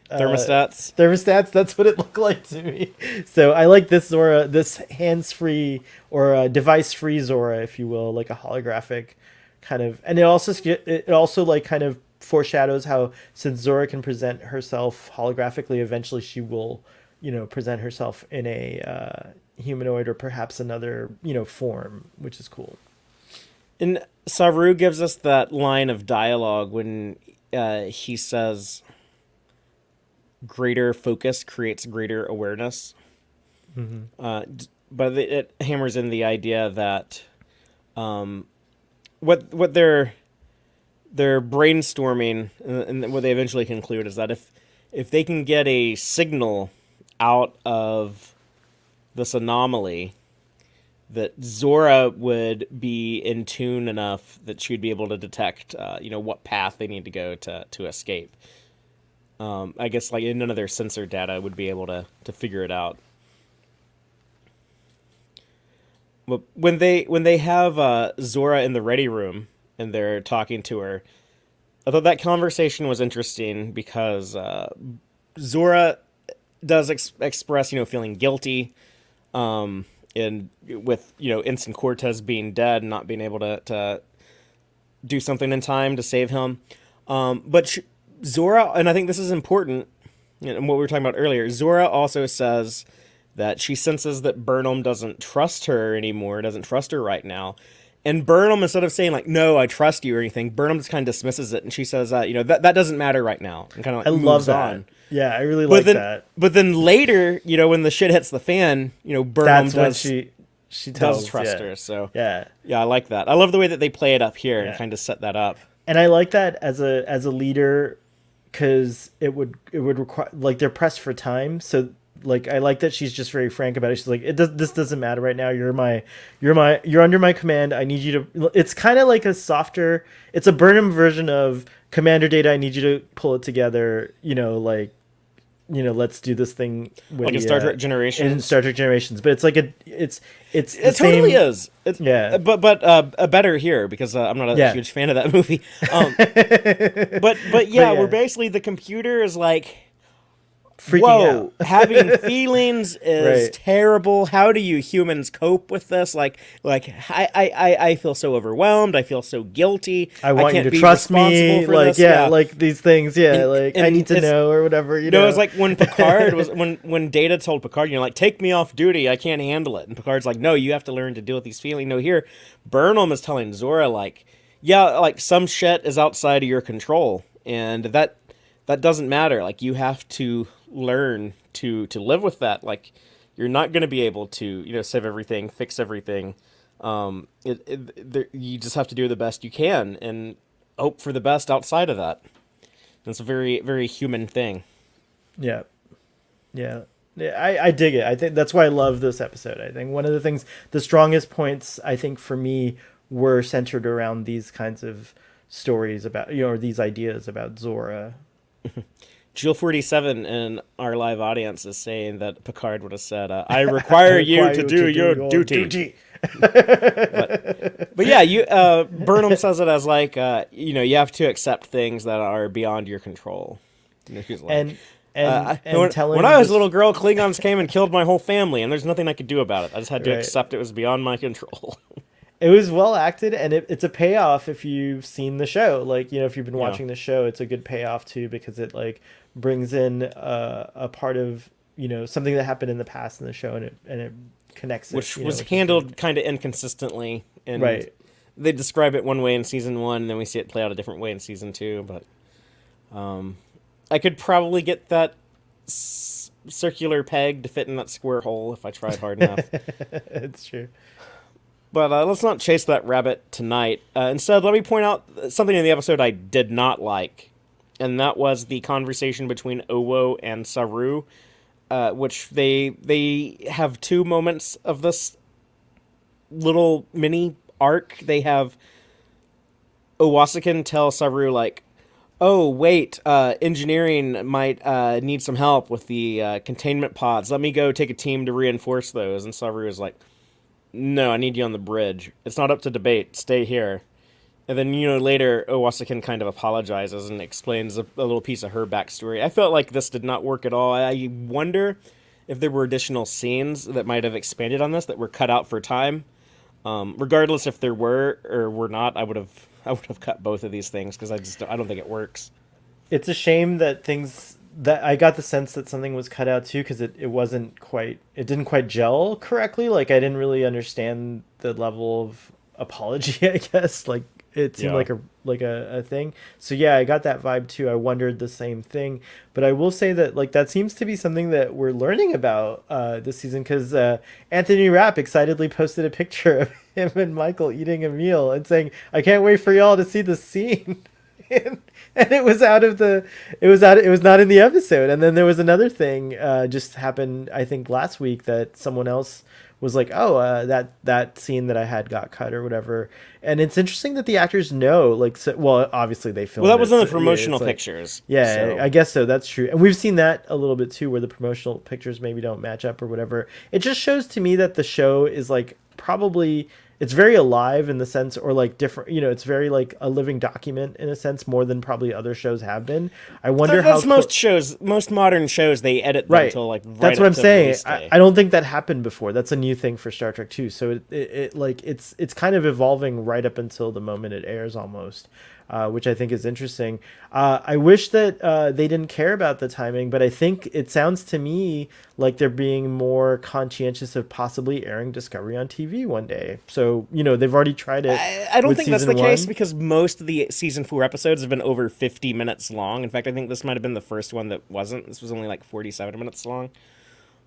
Thermostats. That's what it looked like to me. So I like this Zora, this hands-free or device-free Zora, if you will, like a holographic kind of. And it also like kind of foreshadows how, since Zora can present herself holographically, eventually she will present herself in a humanoid or perhaps another form, which is cool. And Saru gives us that line of dialogue when he says, greater focus creates greater awareness. Mm-hmm. But it hammers in the idea that what they're brainstorming and what they eventually conclude is that if they can get a signal out of this anomaly, that Zora would be in tune enough that she would be able to detect what path they need to go to escape. I guess like none of their sensor data would be able to figure it out. But when they have Zora in the ready room and they're talking to her, I thought that conversation was interesting because Zora does express feeling guilty, and with Ensign Cortez being dead and not being able to do something in time to save him, but Zora, and I think this is important, and what we were talking about earlier, Zora also says that she senses that Burnham doesn't trust her anymore, doesn't trust her right now. And Burnham, instead of saying like, no, I trust you or anything, Burnham just kind of dismisses it. And she says, that doesn't matter right now. And kind of like I moves love that. on. Yeah, I really like that. But then later, when the shit hits the fan, Burnham she does trust her. So yeah, I like that. I love the way that they play it up here and kind of set that up. And I like that as a leader, because it would require, like, they're pressed for time. So like I like that she's just very frank about it. She's like, this doesn't matter right now. You're under my command. I need you to. It's kind of like it's a Burnham version of Commander Data. I need you to pull it together. Let's do this thing with like in Star Trek Generations. In Star Trek Generations, but it's like it totally is. Yeah, but better here because I'm not a huge fan of that movie. But we're basically, the computer is like, freaking out. Having feelings is terrible. How do you humans cope with this? Like I feel so overwhelmed. I feel so guilty. I want can't you to be trust me. For like this. Like these things. I need to know or whatever. It was like when Picard was when Data told Picard, take me off duty. I can't handle it. And Picard's like, no, you have to learn to deal with these feelings. No, here Burnham is telling Zora like some shit is outside of your control, and that doesn't matter. Like, you have to learn to live with that. Like, you're not going to be able to save everything, fix everything. You just have to do the best you can and hope for the best outside of that. And it's a very, very human thing. Yeah I dig it. I think that's why I love this episode. I think one of the strongest points, I think, for me, were centered around these kinds of stories about or these ideas about Zora. Jill 47 in our live audience is saying that Picard would have said, I require you to do your duty. but yeah, Burnham says it as like, you have to accept things that are beyond your control. She's like, and telling when I was this- a little girl, Klingons came and killed my whole family, and there's nothing I could do about it. I just had to Right. accept it was beyond my control. It was well acted, and it's a payoff if you've seen the show. Like, you know, if you've been Yeah. watching the show, it's a good payoff too, because it like brings in a part of, you know, something that happened in the past in the show, and it connects it, Which you know, was which is handled kind of inconsistently, and Right. they describe it one way in season 1, and then we see it play out a different way in season 2. But I could probably get that circular peg to fit in that square hole if I tried hard enough. good. It's true. But let's not chase that rabbit tonight. Instead, let me point out something in the episode I did not like, and that was the conversation between Owo and Saru, which they have 2 moments of this little mini arc. They have Owasakan tell Saru, like, oh, wait, engineering might need some help with the containment pods. Let me go take a team to reinforce those. And Saru is like, no, I need you on the bridge. It's not up to debate. Stay here. And then, you know, later, Owasakan kind of apologizes and explains a little piece of her backstory. I felt like this did not work at all. I wonder if there were additional scenes that might have expanded on this that were cut out for time. Regardless if there were or were not, I would have cut both of these things because I don't think it works. It's a shame that I got the sense that something was cut out too, because it didn't quite gel correctly. Like, I didn't really understand the level of apology, I guess. Like, it seemed Yeah. like a thing. So yeah, I got that vibe too. I wondered the same thing. But I will say that, like, that seems to be something that we're learning about this season, because Anthony Rapp excitedly posted a picture of him and Michael eating a meal and saying, I can't wait for y'all to see the scene. And it was not in the episode. And then there was another thing just happened, I think last week, that someone else was like, oh, that scene that I had got cut or whatever. And it's interesting that the actors know, like, so, well, obviously they filmed. Well, that was it, in the so, promotional it's like- pictures. Yeah, so. I guess so. That's true. And we've seen that a little bit too, where the promotional pictures maybe don't match up or whatever. It just shows to me that the show is like probably, it's very alive in the sense, or like different, you know, it's very like a living document in a sense, more than probably other shows have been. I wonder how Most modern shows, they edit them right. until like right That's what up I'm to saying. release day. I don't think that happened before. That's a new thing for Star Trek too. So it like it's kind of evolving right up until the moment it airs almost, which I think is interesting. I wish that they didn't care about the timing, but I think it sounds to me like they're being more conscientious of possibly airing Discovery on TV one day. So, you know, they've already tried it. I don't with think that's the season case, one. because most of the season 4 episodes have been over 50 minutes long. In fact, I think this might have been the first one that wasn't. This was only like 47 minutes long.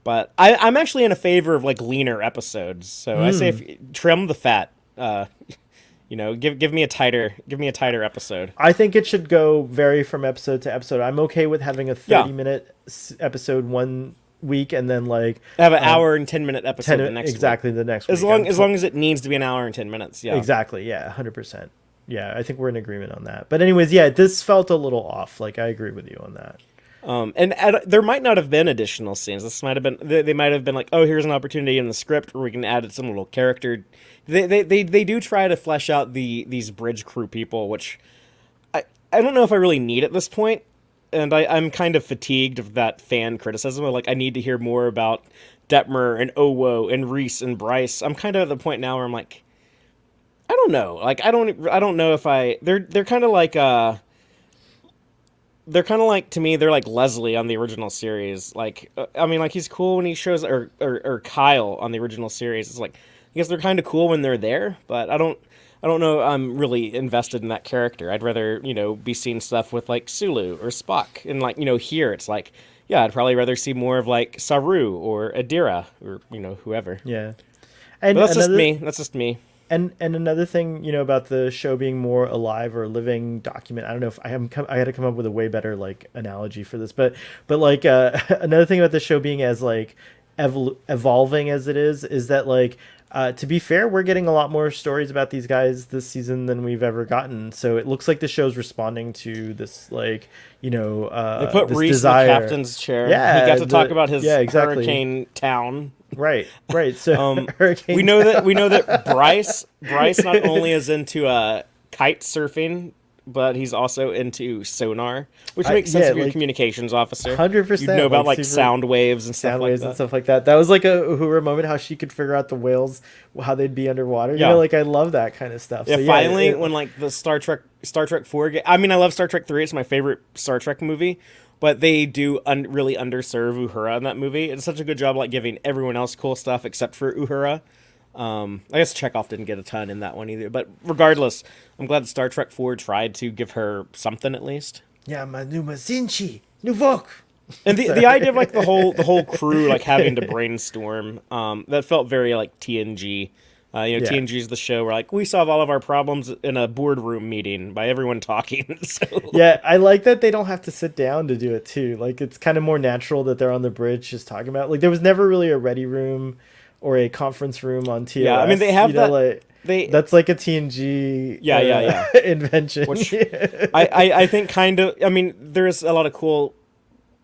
But I'm actually in a favor of like leaner episodes. So I say trim the fat. You know, give me a tighter episode. I think it should go vary from episode to episode. I'm okay with having a 30-minute episode one week, and then like Have an hour and 10-minute episode the next exactly week. the next As week. long as it needs to be an hour and 10 minutes. Yeah. Exactly. Yeah. 100%. Yeah. I think we're in agreement on that. But anyways, yeah, this felt a little off. Like, I agree with you on that. And there might not have been additional scenes. This might have been, they might have been like, oh, here's an opportunity in the script where we can add some little character. They do try to flesh out these bridge crew people, which I don't know if I really need at this point. And I'm kind of fatigued of that fan criticism. Like, I need to hear more about Detmer and Owo and Reese and Bryce. I'm kind of at the point now where I'm like, I don't know. Like, I don't know if they're kind of like, to me, they're like Leslie on the original series. Like, I mean, like, he's cool when he shows, or Kyle on the original series. It's like, I guess they're kind of cool when they're there, but I don't know. I'm really invested in that character. I'd rather, you know, be seeing stuff with like Sulu or Spock, and like, you know, here it's like, yeah, I'd probably rather see more of like Saru or Adira or, you know, whoever. Yeah. And but that's just me. And another thing, you know, about the show being more alive or living document. I don't know if I had to come up with a way better like analogy for this, but like another thing about the show being as like evolving as it is that like to be fair, we're getting a lot more stories about these guys this season than we've ever gotten. So it looks like the show's responding to this, like, you know, they put this Reese desire. in the captain's chair. Yeah, he got to talk about his exactly. hurricane town. Right. So hurricane. we know that Bryce not only is into kite surfing, but he's also into sonar, which makes sense if you're a like communications officer. You'd 100%, know about like like super sound waves and stuff sound like waves and that. stuff like that. That was like a Uhura moment, how she could figure out the whales, how they'd be underwater. You know, Yeah. like I love that kind of stuff. Yeah, So yeah, finally, when like the Star Trek 4, I mean, I love Star Trek 3. It's my favorite Star Trek movie, but they do really underserve Uhura in that movie. It's such a good job like giving everyone else cool stuff except for Uhura. I guess Chekhov didn't get a ton in that one either, but regardless, I'm glad Star Trek 4 tried to give her something at least. yeah, Manu Mazinchi, Nuvok. And the idea of Sorry. like the whole crew like having to brainstorm, that felt very like TNG. Yeah. TNG is the show where like we solve all of our problems in a boardroom meeting by everyone talking. So Yeah, I like that they don't have to sit down to do it too. Like it's kind of more natural that they're on the bridge just talking about. Like there was never really a ready room or a conference room on yeah, I mean they TOS. You have know, that like they that's like a TNG yeah. invention. Which I think kind of, I mean there's a lot of cool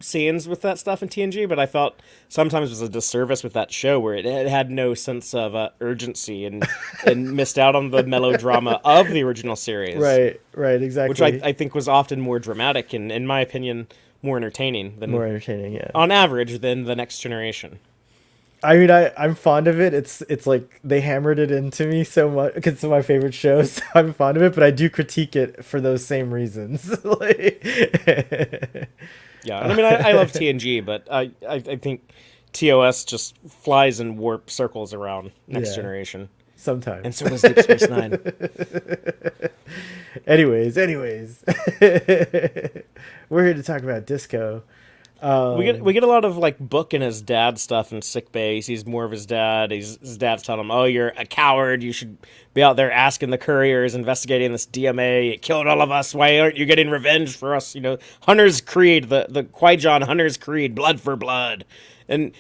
scenes with that stuff in TNG, but I felt sometimes it was a disservice with that show where it had no sense of urgency and missed out on the melodrama of the original series, Right, which I, exactly. I think was often more dramatic and, in my opinion, more entertaining than, More entertaining, yeah. on average, than the Next Generation. I mean, I'm fond of it. It's like they hammered it into me so much because it's my favorite show. So I'm fond of it, but I do critique it for those same reasons. Like, Yeah, and I mean I love TNG, but I think TOS just flies in warp circles around Next yeah, Generation, and sometimes. so does Deep Space Nine. Anyways, we're here to talk about disco. We get a lot of like Book and his dad stuff in sick bay. He sees more of his dad. His dad's telling him, "Oh, you're a coward. You should be out there asking the couriers, investigating this DMA. It killed all of us. Why aren't you getting revenge for us? You know, Hunter's Creed, the Qui-Gon Hunter's Creed, blood for blood." And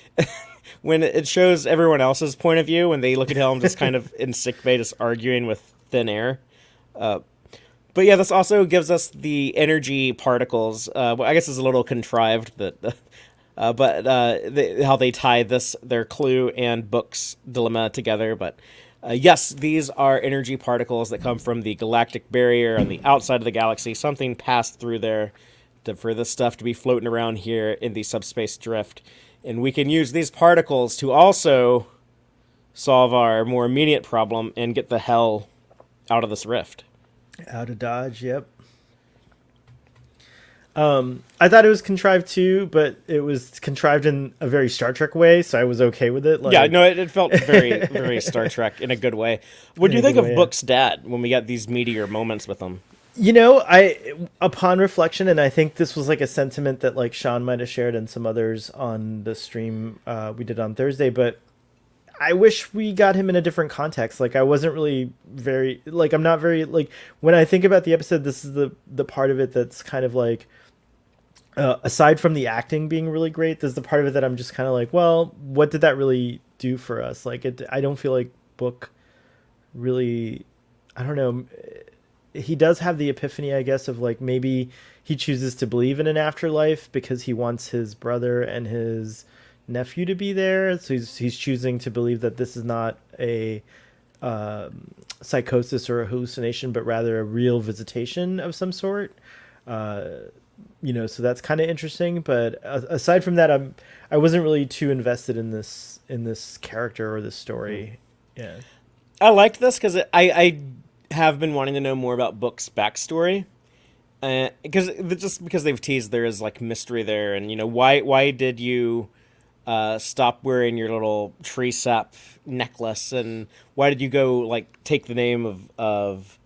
when it shows everyone else's point of view, when they look at him just kind of in sick bay, just arguing with thin air. But yeah, this also gives us the energy particles. Well, I guess it's a little contrived that, how they tie their clue and Book's dilemma together. But yes, these are energy particles that come from the galactic barrier on the outside of the galaxy. Something passed through there for this stuff to be floating around here in the subspace drift, and we can use these particles to also solve our more immediate problem and get the hell out of this rift. Out of Dodge, yep. I thought it was contrived too, but it was contrived in a very Star Trek way, so I was okay with it. Like, Yeah, no, it felt very, very Star Trek in a good way. What do in you a think good of way, yeah. Book's dad when we got these meteor moments with him? You know, upon reflection, and I think this was like a sentiment that like Sean might have shared and some others on the stream we did on Thursday, but I wish we got him in a different context. Like I wasn't really very like I'm not very like when I think about the episode, this is the part of it that's kind of like aside from the acting being really great, there's the part of it that I'm just kind of like, well, what did that really do for us? Like I don't feel like Book really, I don't know. He does have the epiphany, I guess, of like maybe he chooses to believe in an afterlife because he wants his brother and his nephew to be there. So he's choosing to believe that this is not a psychosis or a hallucination, but rather a real visitation of some sort. So that's kind of interesting. But aside from that, I wasn't really too invested in this character or this story. Yeah. I liked this because I have been wanting to know more about Book's backstory. Because they've teased there is like mystery there, and why did you stop wearing your little tree sap necklace, and why did you go like take the name of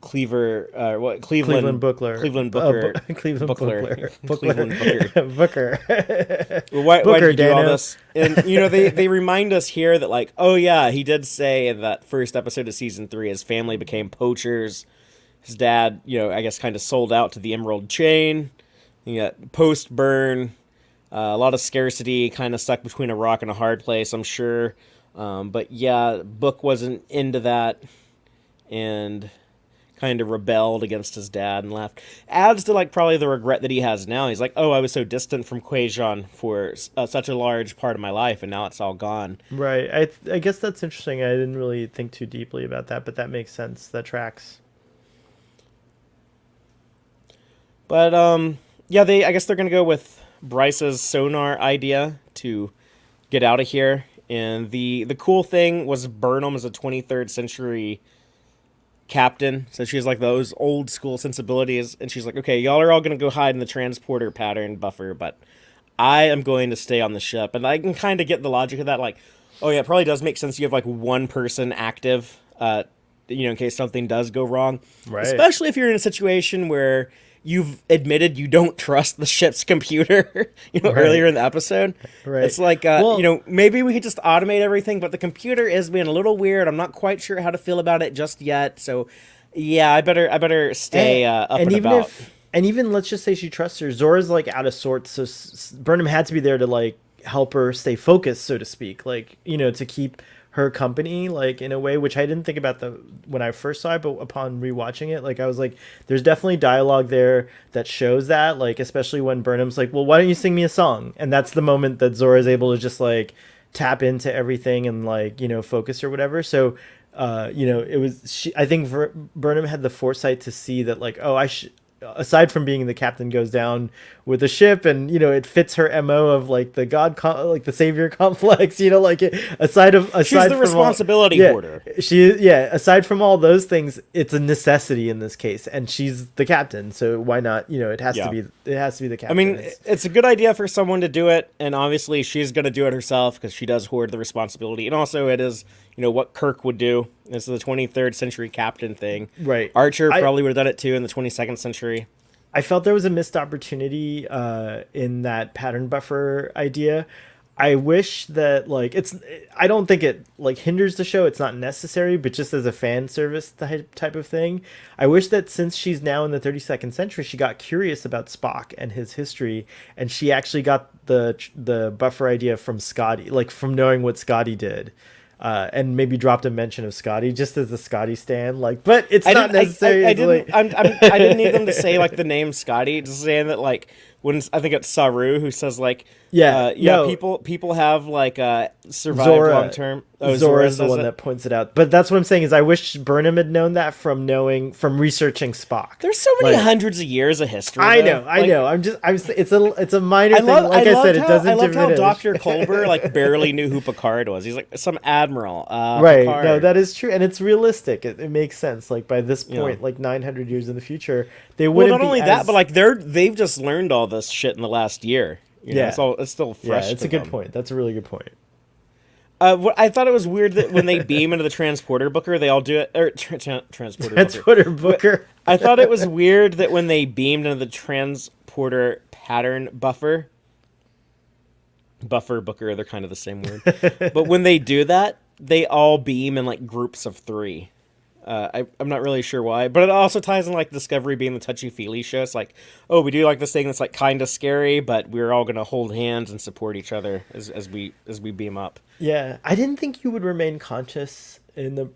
Cleaver Cleveland Bookler. Cleveland Booker Cleveland Bookler Bookler. Cleveland Booker. Booker. Well, why Booker, did you do all Dano. this? And they remind us here that like, oh yeah, he did say in that first episode of season 3 his family became poachers. His dad, I guess kind of sold out to the Emerald Chain. You got post burn, a lot of scarcity, kind of stuck between a rock and a hard place, I'm sure. But yeah, Book wasn't into that and kind of rebelled against his dad and left. Adds to like probably the regret that he has now. He's like, oh, I was so distant from Qui-Gon for such a large part of my life, and now it's all gone. Right. I guess that's interesting. I didn't really think too deeply about that, but that makes sense. That tracks. But yeah, I guess they're gonna go with Bryce's sonar idea to get out of here. And the cool thing was Burnham is a 23rd century captain, so she's like those old school sensibilities, and she's like, okay, y'all are all gonna go hide in the transporter pattern buffer, but I am going to stay on the ship. And I can kind of get the logic of that, like, oh yeah, it probably does make sense. You have like one person active, in case something does go wrong, Right. especially if you're in a situation where you've admitted you don't trust the ship's computer, Right. earlier in the episode. Right. It's like, Well, maybe we could just automate everything, but the computer is being a little weird. I'm not quite sure how to feel about it just yet. So, yeah, I better stay up and even about. and even let's just say she trusts her. Zora's like out of sorts, so Burnham had to be there to like help her stay focused, so to speak. Like to keep her company, like in a way, which I didn't think about when I first saw it, but upon rewatching it, like I was like, there's definitely dialogue there that shows that, like especially when Burnham's like, well, why don't you sing me a song? And that's the moment that Zora's able to just like tap into everything and like focus or whatever. So it was I think Burnham had the foresight to see that like, oh, I should, aside from being the captain goes down with the ship, and it fits her mo of like the like the savior complex, like aside She's the from responsibility yeah, hoarder. aside from all those things, it's a necessity in this case, and she's the captain, so why not? It has to be the captain. I mean, it's a good idea for someone to do it, and obviously she's going to do it herself because she does hoard the responsibility, and also it is what Kirk would do. This is the 23rd century captain thing. Right. Archer probably would have done it too in the 22nd century. I felt there was a missed opportunity in that pattern buffer idea. I wish that like I don't think it like hinders the show. It's not necessary, but just as a fan service type of thing, I wish that since she's now in the 32nd century, she got curious about Spock and his history, and she actually got the buffer idea from Scotty, like from knowing what Scotty did. And maybe dropped a mention of Scotty just as a Scotty stan, like, but it's not necessary. I didn't need them to say like the name Scotty, just saying that like when I think it's Saru who says like people have like survived Zora. long term. Oh, Zora is the one that points it out. But that's what I'm saying is I wish Burnham had known that from researching Spock. There's so many hundreds of years of history. I know. It's a minor thing. Like I said, it doesn't diminish. I love how Dr. Culber like barely knew who Picard was. He's like some admiral. Right. Picard. No, that is true, and it's realistic. It makes sense. Like by this point, like 900 years in the future, they wouldn't. Well, not only that, but like they've just learned all this shit in the last year. It's still fresh. Yeah, it's a good point. That's a really good point. I thought it was weird that when they beam into the transporter booker, they all do it. Or transporter booker. I thought it was weird that when they beamed into the transporter pattern booker, they're kind of the same word. But when they do that, they all beam in like groups of 3. I'm not really sure why, but it also ties in like Discovery being the touchy-feely show. It's like, oh, we do like this thing that's like kind of scary, but we're all gonna hold hands and support each other as we beam up. Yeah, I didn't think you would remain conscious in the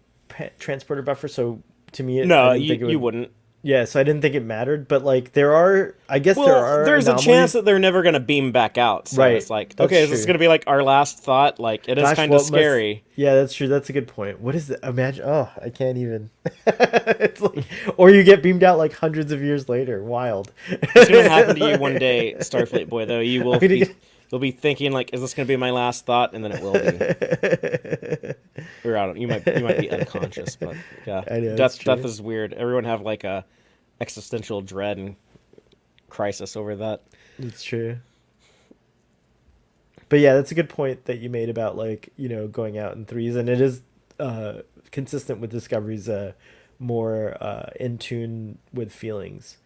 transporter buffer. So to me, you wouldn't. Yeah, so I didn't think it mattered, but like there are there's anomalies. a chance that they're never gonna beam back out. So right. It's like, okay, is this gonna be like our last thought? Like it is kind of scary. Yeah, that's true. That's a good point. What is it? Imagine. Oh, I can't even. It's like, or you get beamed out like hundreds of years later. Wild. It's gonna happen to you one day, Starfleet Boy. Though you will. You'll be thinking like, is this gonna be my last thought? And then it will be. Or I don't. You might be unconscious, but yeah. I know, death is weird. Everyone have like a existential dread and crisis over that. It's true. But yeah, that's a good point that you made about like going out in 3s, and it is consistent with Discovery's more in tune with feelings.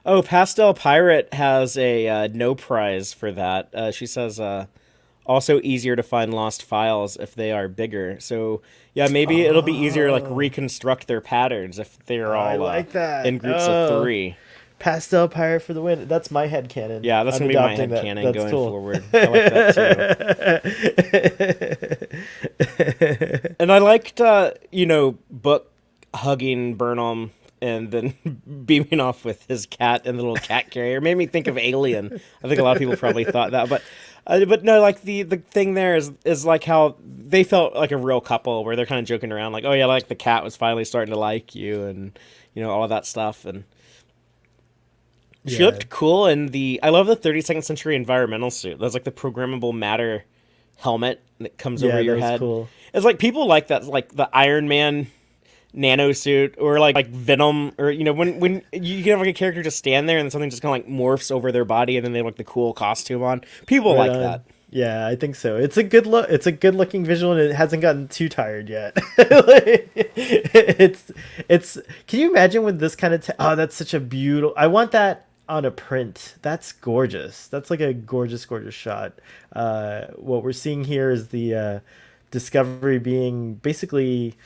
Oh, Pastel Pirate has a no prize for that. She says also easier to find lost files if they are bigger. So yeah, maybe it'll be easier to like reconstruct their patterns if they're all like that. In groups of 3. Pastel Pirate for the win. That's my headcanon. Yeah, that's going to be my headcanon going forward. I like that too. And I liked, Book hugging Burnham and then beaming off with his cat and the little cat carrier. Made me think of Alien. I think a lot of people probably thought that. But no, like the thing there is like how they felt like a real couple where they're kind of joking around like, oh yeah, like the cat was finally starting to like you and, all of that stuff. And She looked cool in I love the 32nd century environmental suit. That's like the programmable matter helmet that comes over Yeah, that your was head. cool. It's like people like that, like the Iron Man nano suit, or like Venom, or when you can have like a character just stand there and then something just kind of like morphs over their body and then they have like the cool costume on. People Right like on. that. Yeah, I think so. It's a good look. It's a good looking visual, and it hasn't gotten too tired yet. Like, it's. Can you imagine with this kind of? Oh, that's such a beautiful. I want that on a print. That's gorgeous. That's like a gorgeous, gorgeous shot. What we're seeing here is the Discovery being basically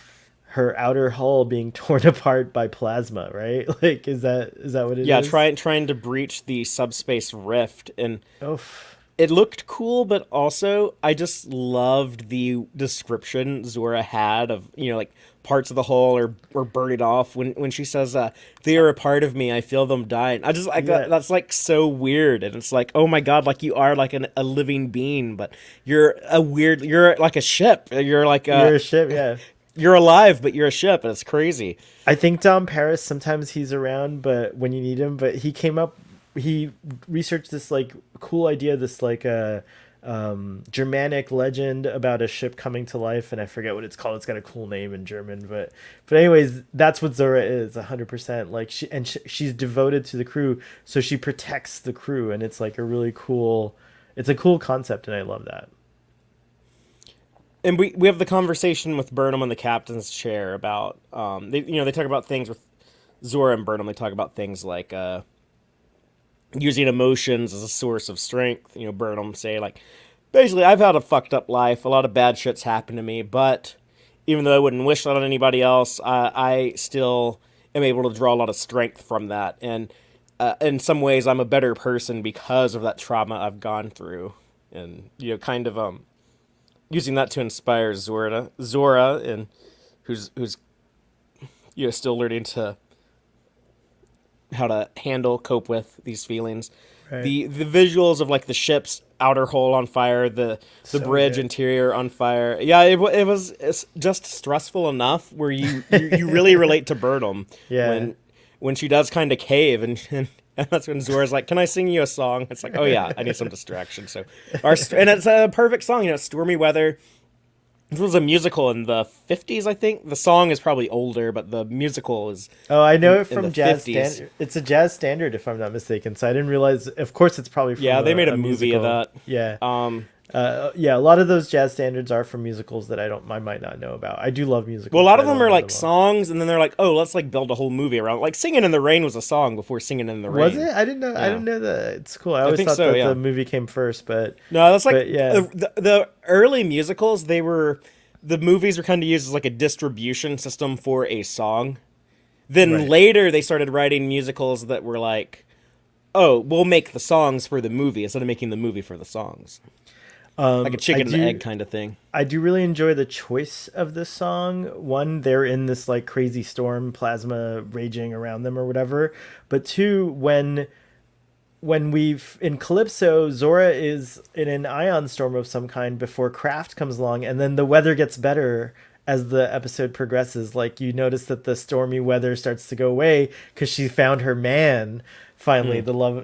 her outer hull being torn apart by plasma. Right? Like, is that what it is? Yeah, trying to breach the subspace rift, and Oh. it looked cool, but also I just loved the description Zora had of, like parts of the hull or burning off when she says, they are a part of me, I feel them dying. I just like that's like so weird, and it's like, oh my god, like you are like a living being, but you're like a ship. You're like You're a ship, yeah. You're alive, but you're a ship, and it's crazy. I think Dom Paris, sometimes he's around, but when you need him, but he researched this like cool idea, this like Germanic legend about a ship coming to life, and I forget what it's called. It's got a cool name in German, but anyways, that's what Zora is 100%. Like she's devoted to the crew, so she protects the crew, and it's like a really cool. It's a cool concept, and I love that. And we have the conversation with Burnham in the captain's chair about they talk about things with Zora and Burnham. They talk about things like using emotions as a source of strength. Burnham say like, basically, I've had a fucked up life. A lot of bad shit's happened to me, but even though I wouldn't wish that on anybody else, I still am able to draw a lot of strength from that. And in some ways, I'm a better person because of that trauma I've gone through. And kind of using that to inspire Zora, and who's still learning to how to cope with these feelings. Right. The visuals of like the ship's outer hull on fire, the bridge interior on fire. Yeah, it's just stressful enough where you really relate to Burnham. Yeah. When she does kind of cave, and that's when Zora's like, "Can I sing you a song?" It's like, "Oh yeah, I need some distraction." So and it's a perfect song. Stormy Weather. This was a musical in the 50s, I think. The song is probably older, but the musical is. Oh, I know it from jazz standard. It's a jazz standard, if I'm not mistaken. So I didn't realize. Of course, it's probably from. Yeah, they made a movie musical. of that. Yeah. Yeah, a lot of those jazz standards are from musicals that I might not know about. I do love musicals. Well, a lot of them are like songs, and then they're like, oh, let's like build a whole movie around it. Like Singing in the Rain was a song before Singing in the Rain. Was it? I didn't know. Yeah. I didn't know that. It's cool. I always thought that the movie came first, but no, that's like the early musicals. The movies were kind of used as like a distribution system for a song. Then later they started writing musicals that were like, oh, we'll make the songs for the movie instead of making the movie for the songs. Like a chicken and egg kind of thing. I do really enjoy the choice of this song. One, they're in this like crazy storm, plasma raging around them or whatever. But two, when we've in Calypso, Zora is in an ion storm of some kind before Kraft comes along, and then the weather gets better as the episode progresses. Like you notice that the stormy weather starts to go away because she found her man finally, the lover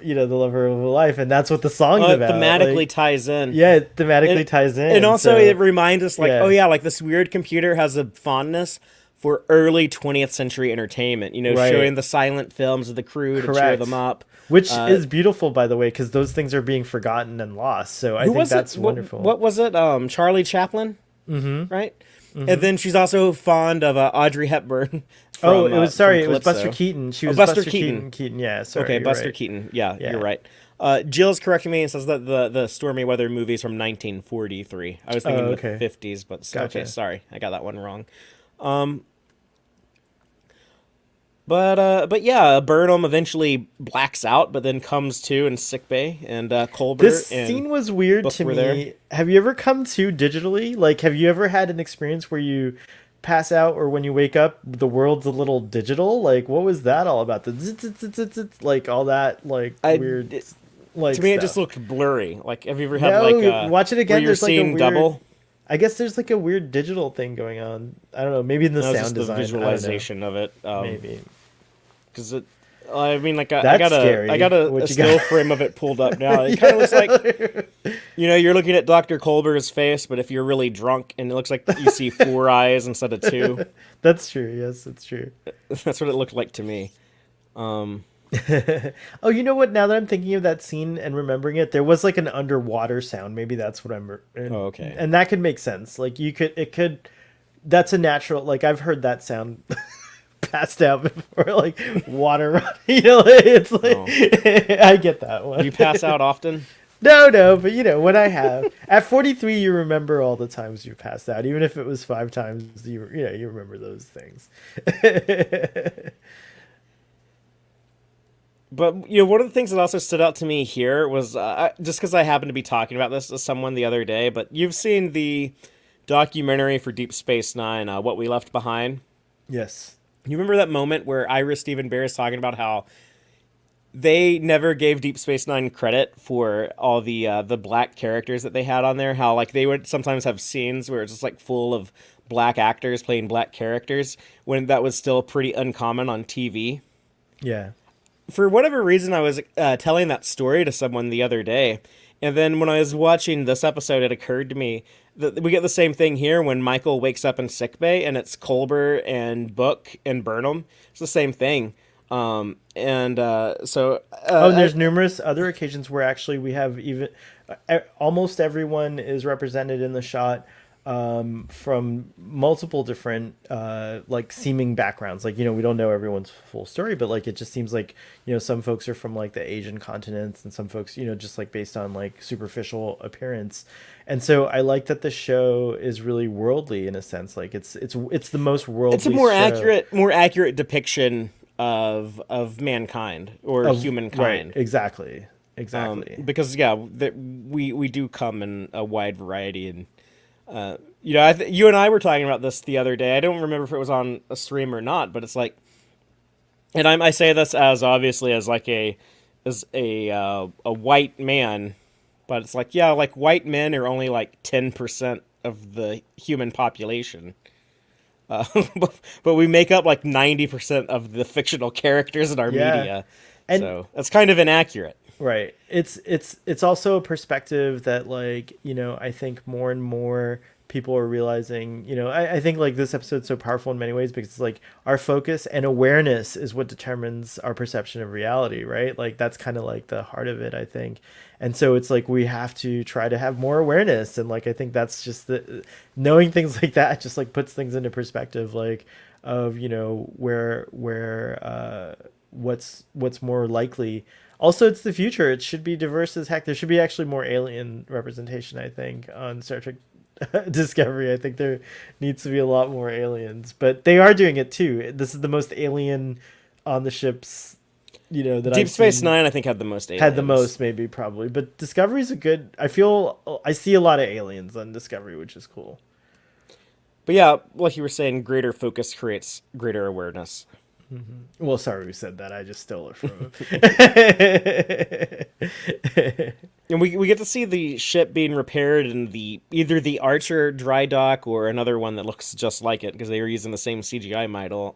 of her life, and that's what the song's about. It thematically ties in. Yeah, it thematically ties in. And also it reminds us like, oh yeah, like this weird computer has a fondness for early 20th century entertainment, showing the silent films of the crew to cheer them up. Which is beautiful, by the way, because those things are being forgotten and lost. So I think that's wonderful. What was it? Charlie Chaplin? Mm-hmm. Right? Mm-hmm. And then she's also fond of Audrey Hepburn. It was Buster Keaton. She was Buster Keaton. Yeah, sorry. Okay, Buster Keaton. Yeah, you're right. Jill's correcting me and says that the Stormy Weather movie is from 1943. I was thinking the 50s, but gotcha. Okay, sorry. I got that one wrong. But yeah, Burnham eventually blacks out, but then comes to in sickbay, and Colbert. This scene was weird to me. There. Have you ever come to digitally? Like, have you ever had an experience where you pass out, or when you wake up, the world's a little digital? Like, what was that all about? Like all that, like weird. Like to me, it just looked blurry. Like, have you ever had watch it again? Where you're seeing double. I guess there's like a weird digital thing going on. I don't know. Maybe in the sound design. The visualization of it. Maybe. Because I mean, like I That's got scary. a What you still got? frame of it pulled up now. It kind of looks like, you're looking at Dr. Colbert's face, but if you're really drunk, and it looks like you see four eyes instead of two. That's true. Yes, it's true. That's what it looked like to me. Um, Oh, you know what? Now that I'm thinking of that scene and remembering it, there was like an underwater sound. Maybe that's what oh, okay. and that could make sense. Like it could. That's a natural. Like I've heard that sound passed out before, like water running. It's like Oh. I get that one. You pass out often? No, but when I have at 43, you remember all the times you passed out, even if it was 5 times. You remember those things. But one of the things that also stood out to me here was just because I happened to be talking about this to someone the other day. But you've seen the documentary for Deep Space Nine, What We Left Behind. Yes. You remember that moment where Ira Stephen Bear is talking about how they never gave Deep Space Nine credit for all the black characters that they had on there? How like they would sometimes have scenes where it's just like full of black actors playing black characters when that was still pretty uncommon on TV. Yeah. For whatever reason, I was telling that story to someone the other day, and then when I was watching this episode, it occurred to me that we get the same thing here when Michael wakes up in sickbay, and it's Culber and Book and Burnham. It's the same thing, and There's numerous other occasions where actually we have even almost everyone is represented in the shot from multiple different like seeming backgrounds. Like we don't know everyone's full story, but like it just seems like some folks are from like the Asian continents, and some folks just like based on like superficial appearance. And so I like that the show is really worldly in a sense. Like it's the most worldly. it's a more show. more accurate depiction of mankind or humankind. Right, exactly. Because we do come in a wide variety, and you and I were talking about this the other day. I don't remember if it was on a stream or not, but it's like, and I say this as obviously as like a white man, but it's like like white men are only like 10% of the human population. But we make up like 90% of the fictional characters in our media, And so that's kind of inaccurate. right. It's also a perspective that like, I think more and more people are realizing, I think like this episode's so powerful in many ways because it's like our focus and awareness is what determines our perception of reality, right? Like that's kind of like the heart of it, I think. And so it's like we have to try to have more awareness, and like I think that's just knowing things like that just like puts things into perspective, like of where what's more likely. Also, it's the future. It should be diverse as heck. There should be actually more alien representation, I think, on Star Trek Discovery. I think there needs to be a lot more aliens, but they are doing it too. This is the most alien on the ships, that Deep I've Space seen. Nine, I think, had the most aliens. Had the most, maybe, probably. But Discovery's a good. I see a lot of aliens on Discovery, which is cool. But yeah, like you were saying, greater focus creates greater awareness. Well, sorry we said that. I just stole it from him. And we get to see the ship being repaired in either the Archer dry dock or another one that looks just like it because they were using the same CGI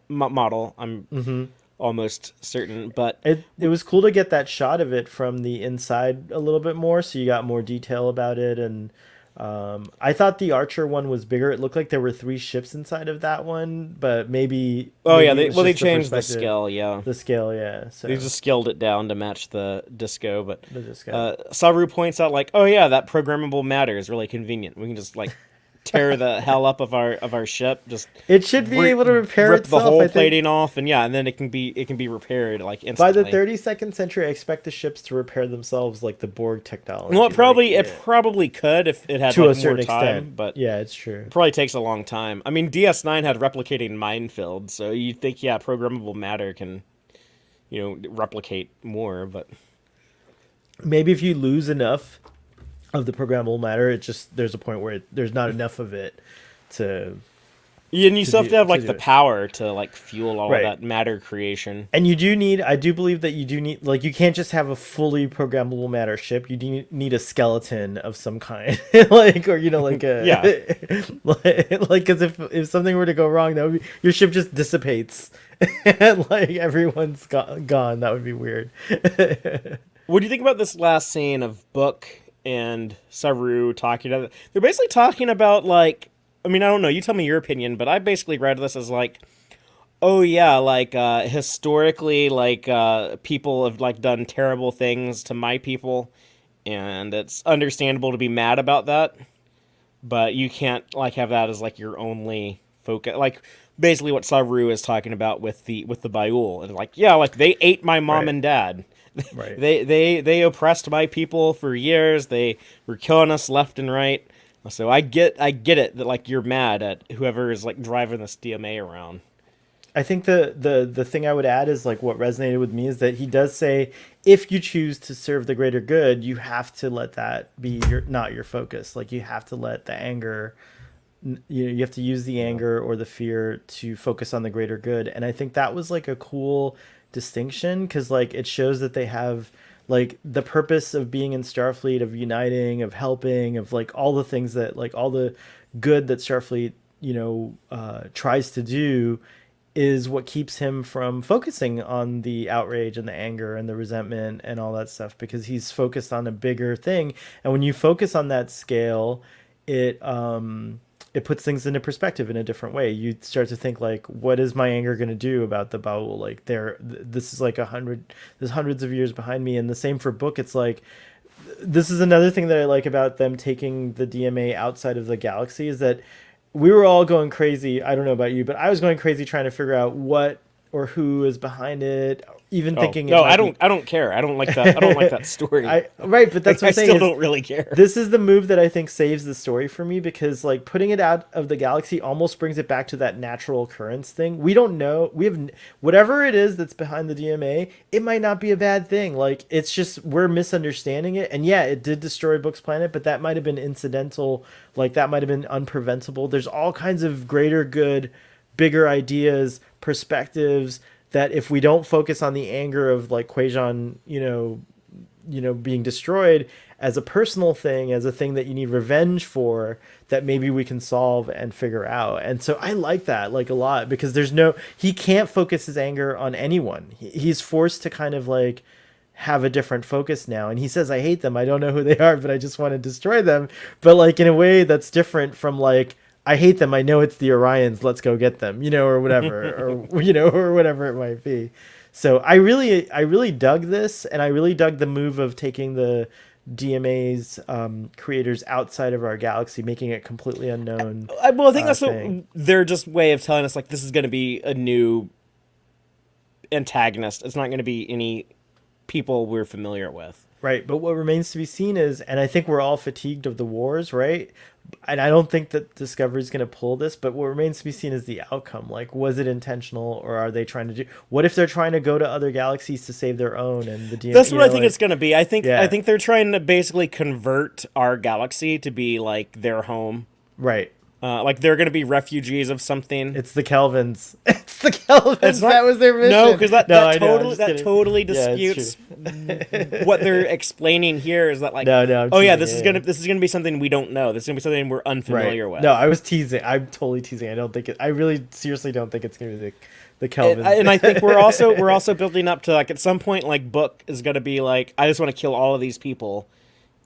model. I'm almost certain, but It was cool to get that shot of it from the inside a little bit more, so you got more detail about it. And I thought the Archer one was bigger. It looked like there were 3 ships inside of that one, but maybe. Maybe it was they just changed the perspective. scale. Yeah, The scale, yeah. So they just scaled it down to match the disco. But the disco. Saru points out like, oh yeah, that programmable matter is really convenient. We can just like tear the hell up of our ship. Just It should be able to repair rip itself. the whole I think. plating off, and then it can be repaired like By instantly. the 32nd century, I expect the ships to repair themselves like the Borg technology. Well, it like, probably could if it had to like, a certain more time, extent. but Yeah, it's true. it probably takes a long time. I mean, DS9 had replicating minefield, so you'd think programmable matter can replicate more, but Maybe if you lose enough of the programmable matter, there's a point where there's not enough of it to And you still have to have to like do the it. power to like fuel all of Right. that matter creation. And I do believe that you do need, like, you can't just have a fully programmable matter ship. You do need a skeleton of some kind, like, or like Yeah. a, like, because if something were to go wrong, that would be your ship just dissipates, and like everyone's gone. That would be weird. What do you think about this last scene of Book and Saru talking about? They're basically talking about like, I mean, I don't know. You tell me your opinion, but I basically read this as like, oh yeah, like historically, like people have like done terrible things to my people, and it's understandable to be mad about that. But you can't like have that as like your only focus. Like basically what Saru is talking about with the Baiul, and like yeah, like they ate my mom Right. and dad. Right. They oppressed my people for years. They were killing us left and right. So I get it that like you're mad at whoever is like driving this DMA around. I think the thing I would add is, like, what resonated with me is that he does say, if you choose to serve the greater good, you have to let that be not your focus. Like, you have to let the anger, you have to use the Yeah. anger or the fear to focus on the greater good. And I think that was like a cool distinction, because like it shows that they have like the purpose of being in Starfleet, of uniting, of helping, of like all the things that, like, all the good that Starfleet tries to do, is what keeps him from focusing on the outrage and the anger and the resentment and all that stuff, because he's focused on a bigger thing. And when you focus on that scale, it puts things into perspective in a different way. You start to think, like, what is my anger going to do about the Baul? Like, this is like there's hundreds of years behind me. And the same for Book. It's like, this is another thing that I like about them taking the DMA outside of the galaxy, is that we were all going crazy. I don't know about you, but I was going crazy trying to figure out what or who is behind it, even Oh thinking it no, might be. I don't care. I don't like that. I don't like that story. Right, but that's what I I'm saying still is, don't really care. this is the move that I think saves the story for me, because like putting it out of the galaxy almost brings it back to that natural occurrence thing. We don't know. We have whatever it is that's behind the DMA. It might not be a bad thing. Like, it's just we're misunderstanding it. And yeah, it did destroy Book's planet, but that might have been incidental. Like, that might have been unpreventable. There's all kinds of greater good, bigger ideas, perspectives, that if we don't focus on the anger of like Quajon, being destroyed as a personal thing, as a thing that you need revenge for, that maybe we can solve and figure out. And so I like that, like, a lot, because he can't focus his anger on anyone. He's forced to kind of like have a different focus now. And he says, I hate them. I don't know who they are, but I just want to destroy them. But like in a way that's different from like, I hate them. I know it's the Orions. Let's go get them, or whatever, or whatever it might be. So I really dug this, and I really dug the move of taking the DMA's creators outside of our galaxy, making it completely unknown. Well, I think that's Thing. what their just way of telling us, like, this is going to be a new antagonist. It's not going to be any people we're familiar with. Right, but what remains to be seen is, and I think we're all fatigued of the wars, right? And I don't think that Discovery's going to pull this, but what remains to be seen is the outcome. Like, was it intentional, or are they trying to do? What if they're trying to go to other galaxies to save their own? And the That's what I think it's going to be. I Yeah. think they're trying to basically convert our galaxy to be like their home. Right. Like they're going to be refugees of something. It's the Kelvins. It's the Kelvins. It's not- That was their mission. No, because that I know, I'm totally just that kidding. totally Yeah, it's disputes what they're explaining here. Is that like, No, I'm oh yeah, teasing, this is gonna be something we don't know. This is gonna be something we're unfamiliar with. No, I was teasing. I'm totally teasing. I don't think it. I really seriously don't think it's gonna be the Kelvins. And I think we're also building up to, like, at some point, like, Book is gonna be like, I just want to kill all of these people,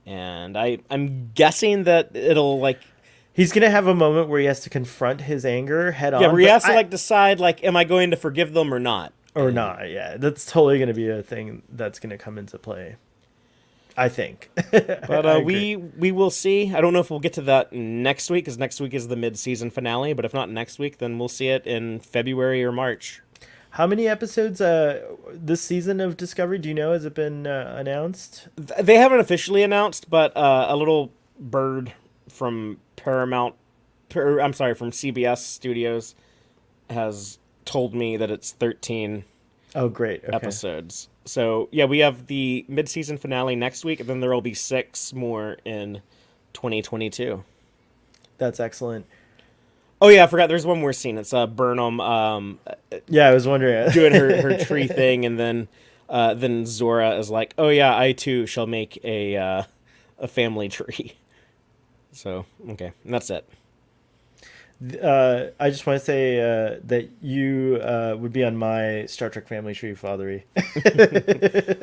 and I'm guessing that it'll like. He's gonna have a moment where he has to confront his anger head on. Yeah, where he but has to like decide, like, am I going to forgive them or not? or not. Yeah, that's totally gonna be a thing that's gonna come into play, I think. But we will see. I don't know if we'll get to that next week, because next week is the mid-season finale. But if not next week, then we'll see it in February or March. How many episodes this season of Discovery, do you know? Has it been announced? They haven't officially announced, but a little bird from from CBS Studios has told me that it's 13 Oh, great. Okay. episodes. So, yeah, we have the mid-season finale next week, and then there will be 6 more in 2022. That's excellent. Oh yeah, I forgot. There's one more scene. It's Burnham Yeah, I was wondering. doing her tree thing, and then Zora is like, "Oh yeah, I too shall make a family tree." So okay, and that's it. I just want to say that you would be on my Star Trek family tree, Fatheree.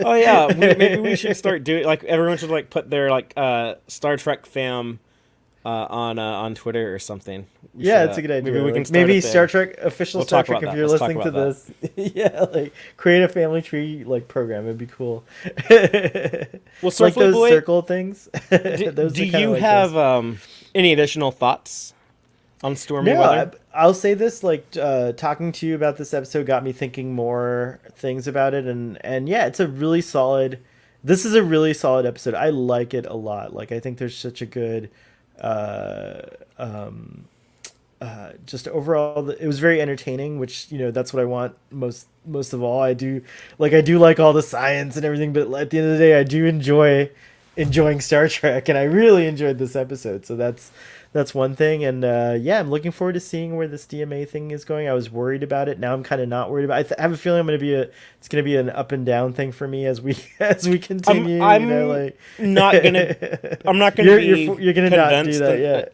Oh yeah, maybe we should start doing like everyone should like put their like Star Trek fam on Twitter or something. Yeah, it's a good idea. Maybe we like, can start maybe it there. Star Trek official We'll Star talk Trek. about If that. you're Let's talk listening to about this, yeah, like create a family tree like program. It'd be cool. Well, Like Starfleet those Boy, circle things. do, Those do are kinda you like have those. any additional thoughts on Stormy No, Weather? I'll say this: like talking to you about this episode got me thinking more things about it, and yeah, it's a really solid. This is a really solid episode. I like it a lot. Like I think there's such a good, uh, um, just overall, it was very entertaining. Which that's what I want most of all. I do like all the science and everything, but at the end of the day, I do enjoying Star Trek, and I really enjoyed this episode. So that's one thing, and yeah, I'm looking forward to seeing where this DMA thing is going. I was worried about it. Now I'm kind of not worried about it. I have a feeling it's gonna be an up and down thing for me as we as we continue. I'm like not gonna. I'm not gonna be you're gonna not do convinced that yet.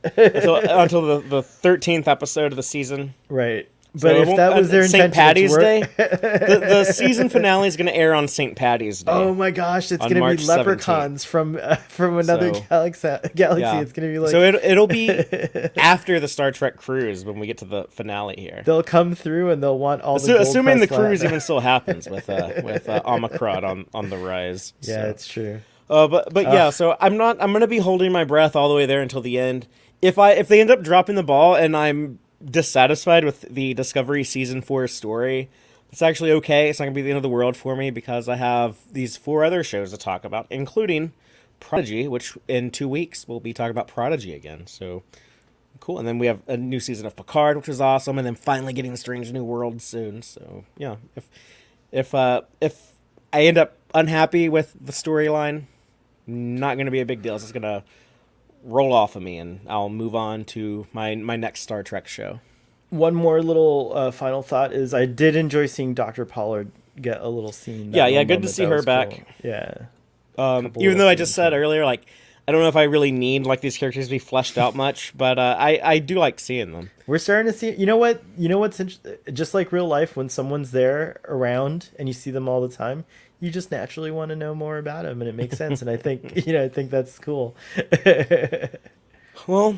until the 13th episode of the season. Right. So But it if won't- that was their intention, St. Patty's it's Day, the season finale is going to air on St. Patty's Day. Oh my gosh, it's On gonna March be leprechauns from another So, galaxy. Yeah. It's gonna be like So it'll be after the Star Trek cruise when we get to the finale here. they'll come through and they'll want all the gold Assuming the pressed cruise lat- even still happens with Omicron on the rise. Yeah, so. it's true. But yeah, so I'm gonna be holding my breath all the way there until the end. If they end up dropping the ball and I'm dissatisfied with the Discovery season 4 story, it's actually okay. It's not gonna be the end of the world for me because I have these 4 other shows to talk about, including Prodigy, which in 2 weeks we'll be talking about Prodigy again. So cool. And then we have a new season of Picard, which is awesome, and then finally getting Strange New Worlds soon. So yeah, if I end up unhappy with the storyline, not gonna be a big deal. It's just gonna roll off of me, and I'll move on to my next Star Trek show. One more little final thought is I did enjoy seeing Dr. Pollard get a little scene. Yeah, one good to moment. see That her was back. cool. Yeah. Even little though I just scenes, said yeah. earlier, like I don't know if I really need like these characters to be fleshed out much, but I do like seeing them. We're starting to see. You know what's just like real life when someone's there around and you see them all the time, you just naturally want to know more about them, and it makes sense. And I think I think that's cool. Well,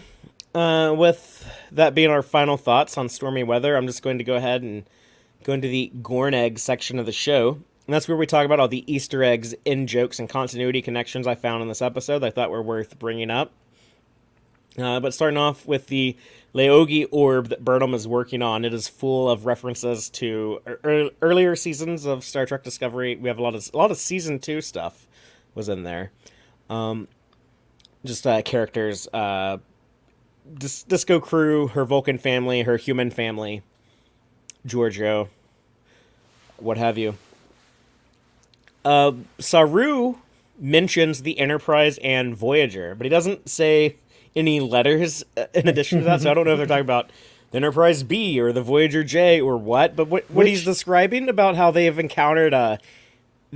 with that being our final thoughts on Stormy Weather, I'm just going to go ahead and go into the Gorn Egg section of the show. And that's where we talk about all the Easter eggs, in-jokes, and continuity connections I found in this episode that I thought were worth bringing up. But starting off with the Leogi orb that Burnham is working on, it is full of references to earlier seasons of Star Trek Discovery. We have a lot of season 2 stuff was in there. Just characters, Disco crew, her Vulcan family, her human family, Giorgio, what have you. Saru mentions the Enterprise and Voyager, but he doesn't say any letters in addition to that, so I don't know if they're talking about the Enterprise B or the Voyager J or what, but what he's describing about how they have encountered the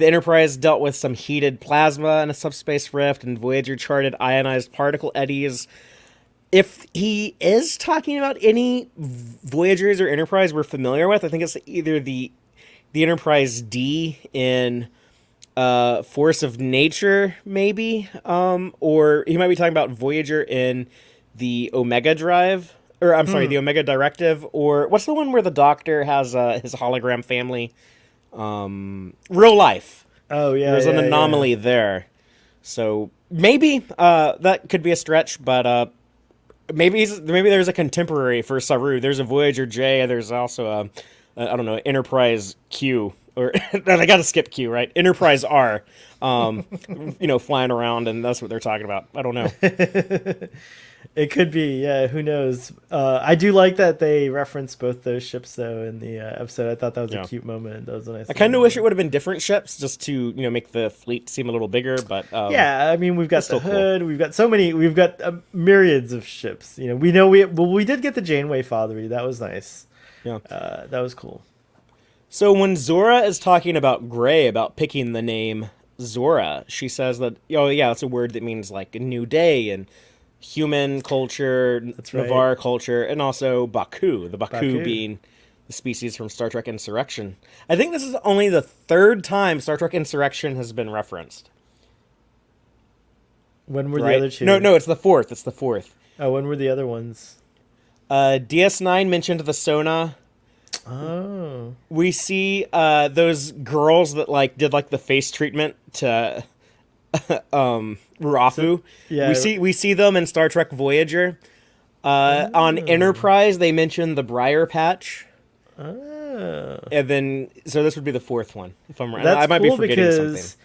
Enterprise dealt with some heated plasma in a subspace rift, and Voyager charted ionized particle eddies. If he is talking about any Voyagers or Enterprise we're familiar with, I think it's either the Enterprise D in Force of Nature, maybe, or he might be talking about Voyager in the Omega Drive, or I'm sorry, the Omega Directive, or what's the one where the Doctor has his hologram family? Real Life. Oh yeah, There's an anomaly there, so maybe that could be a stretch, but maybe there's a contemporary for Saru. There's a Voyager J. There's also a I don't know, Enterprise Q, or I got to skip Q, right? Enterprise R, flying around, and that's what they're talking about. I don't know. It could be, yeah. Who knows? I do like that they reference both those ships though in the episode. I thought that was a Yeah. cute moment. That was a nice. I kind of little wish it moment. would have been different ships just to, make the fleet seem a little bigger, but Yeah, I mean, we've got it's the still cool. Hood. We've got so many. We've got myriads of ships. We did get the Janeway Fatheree. That was nice. Yeah. That was cool. So when Zora is talking about Gray, about picking the name Zora, she says that, oh yeah, it's a word that means like a new day and human culture, That's right. Navarre culture, and also Baku, the Baku Baku. being the species from Star Trek Insurrection. I think this is only the third time Star Trek Insurrection has been referenced. When were Right? the other two? No, it's the fourth. It's the fourth. Oh, when were the other ones? DS9 mentioned the Sona. Oh, We see those girls that like did like the face treatment to Rafu. yeah. We see them in Star Trek Voyager. On Enterprise, they mentioned the Briar Patch, Oh. and then so this would be the fourth one. If I'm right, That's I might cool be forgetting something. because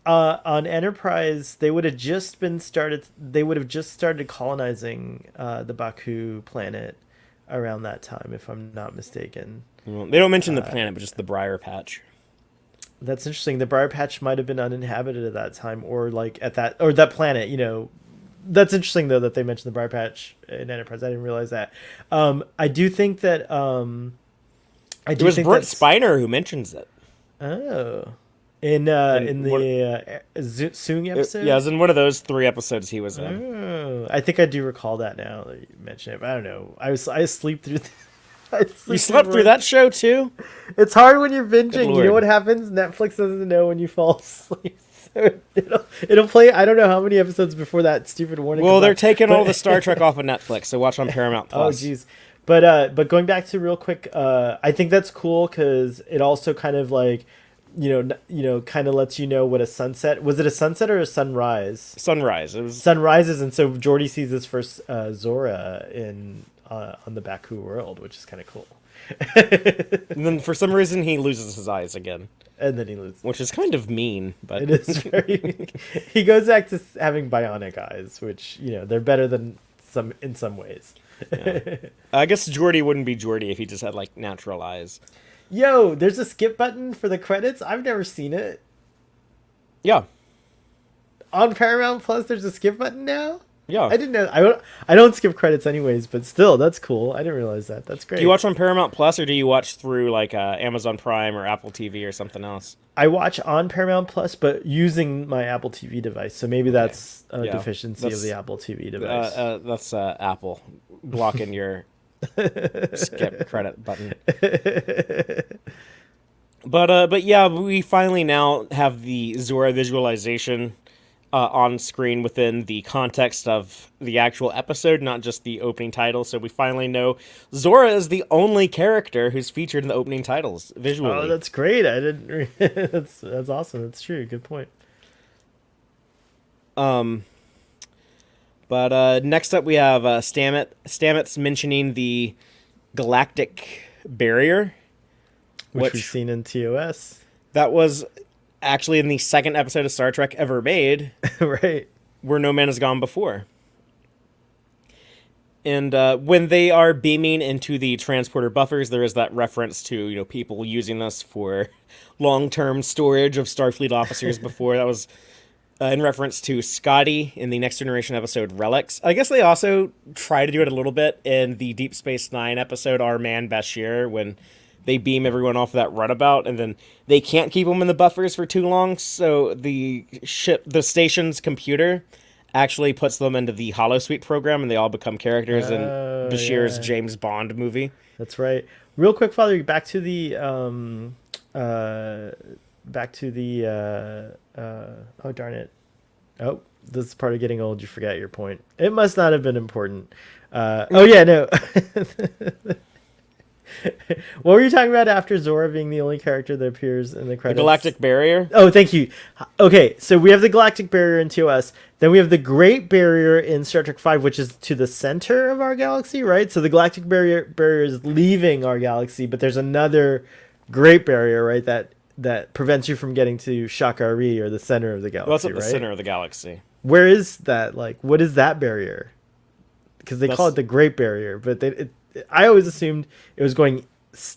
on Enterprise they would have just been started. They would have just started colonizing the Baku planet around that time, if I'm not mistaken. Well, they don't mention the planet, but just the Briar Patch. That's interesting. The Briar Patch might have been uninhabited at that time, or like at that or that planet. That's interesting though that they mentioned the Briar Patch in Enterprise. I didn't realize that. I do think that. It was Brent Spiner who mentions it. Oh, in the Soong episode. Yeah, it was in one of those 3 episodes he was in. Oh, I think I do recall that now that you mention it. But I don't know. I sleep through. You slept through that show too? It's hard when you're Good binging. You Lord. know what happens? Netflix doesn't know when you fall asleep. So it'll play. I don't know how many episodes before that stupid warning. Well, comes they're out, taking but- all the Star Trek off of Netflix, so watch on Paramount Oh, Plus. jeez. But going back to real quick, I think that's cool because it also kind of like, kind of lets you know what a sunset was. It a sunset or a sunrise? Sunrise. It was Sunrises, and so Geordi sees his first Zora in on the Baku world, which is kind of cool. and then for some reason he loses his eyes again, And then he loses. which is kind of mean, but It is very. He goes back to having bionic eyes, which they're better than in some ways. I guess Geordi wouldn't be Geordi if he just had like natural eyes. Yo, there's a skip button for the credits. I've never seen it Yeah. on Paramount Plus. There's a skip button now. Yeah. I didn't know. I don't skip credits anyways, but still, that's cool. I didn't realize that. That's great. Do you watch on Paramount Plus or do you watch through like Amazon Prime or Apple TV or something else? I watch on Paramount Plus, but using my Apple TV device. So maybe that's a Yeah. deficiency of the Apple TV device. That's Apple blocking your skip credit button. But yeah, we finally now have the Zora visualization on screen within the context of the actual episode, not just the opening title. So we finally know Zora is the only character who's featured in the opening titles visually. Oh, that's great. I didn't. That's awesome. That's true. Good point. But next up we have Stamets mentioning the galactic barrier, Which we've seen in TOS. that was actually in the second episode of Star Trek ever made, Right. where no man has gone before. And when they are beaming into the transporter buffers, there is that reference to people using this for long-term storage of Starfleet officers before. That was in reference to Scotty in the Next Generation episode Relics. I guess they also try to do it a little bit in the Deep Space Nine episode Our Man Bashir, when they beam everyone off that runabout, and then they can't keep them in the buffers for too long, so the station's computer actually puts them into the Holosuite program, and they all become characters in Bashir's James Bond movie. That's right. Real quick, Father, back to the oh darn it. Oh, this is part of getting old. You forgot your point. It must not have been important. Oh yeah, no. What were you talking about after Zora being the only character that appears in the The credits? galactic barrier. Oh, thank you. Okay, so we have the galactic barrier in TOS. Then we have the Great Barrier in Star Trek V, which is to the center of our galaxy, right? So the galactic barrier is leaving our galaxy, but there's another Great Barrier, right? That prevents you from getting to Shakari, or the center of the galaxy. Well, that's at the right? center of the galaxy. Where is that? Like, what is that barrier? because they call it the Great Barrier, but I always assumed it was going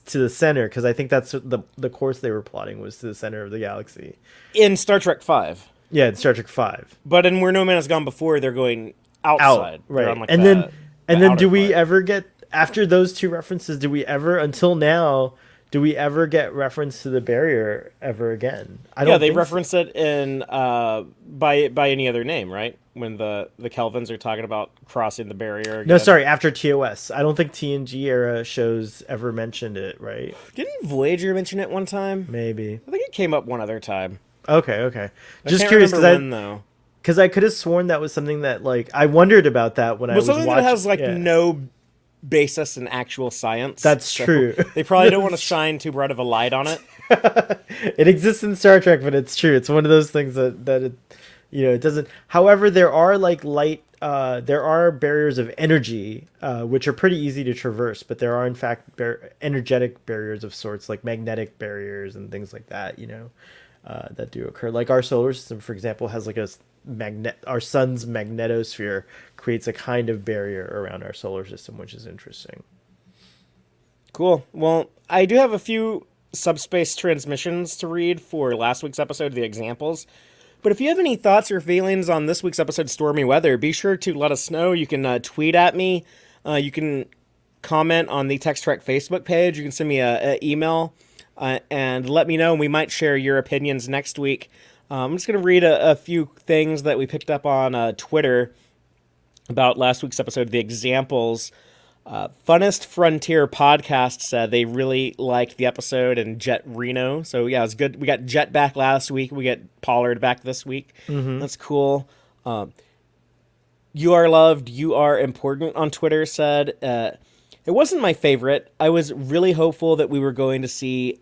to the center, because I think that's the course they were plotting, was to the center of the galaxy. In Star Trek V. Yeah, in Star Trek V. But in Where No Man Has Gone Before, they're going outside. Right. On, like, and then do we part. ever get, after those two references, do we ever, until now, do we ever get reference to the barrier ever again? I don't. Yeah, they think reference it in by any other name, right? When the Kelvins are talking about crossing the barrier again. No, sorry, after TOS. I don't think TNG era shows ever mentioned it, right? Didn't Voyager mention it one time? Maybe. I think it came up one other time. Okay. Just can't curious, remember when, though. because I could have sworn that was something that, like, I wondered about that when I was something watching. that has, like, yeah. no basis in actual science. That's so true. They probably don't want to shine too bright of a light on it. It exists in Star Trek, but it's true. It's one of those things that it, it doesn't. However, there are like there are barriers of energy, which are pretty easy to traverse, but there are in fact energetic barriers of sorts, like magnetic barriers and things like that. That do occur. Like our solar system, for example, has like our sun's magnetosphere creates a kind of barrier around our solar system, which is interesting. Cool. Well, I do have a few subspace transmissions to read for last week's episode, the examples. But if you have any thoughts or feelings on this week's episode, Stormy Weather, be sure to let us know. You can tweet at me. You can comment on the Tex-Trek Facebook page. You can send me an email and let me know, and we might share your opinions next week. I'm just going to read a few things that we picked up on Twitter about last week's episode, the examples. Funnest Frontier podcast said they really liked the episode, and Jet Reno. So yeah, it's good. We got Jet back last week. We get Pollard back this week. Mm-hmm. That's cool. You are loved. You are important on Twitter said, it wasn't my favorite. I was really hopeful that we were going to see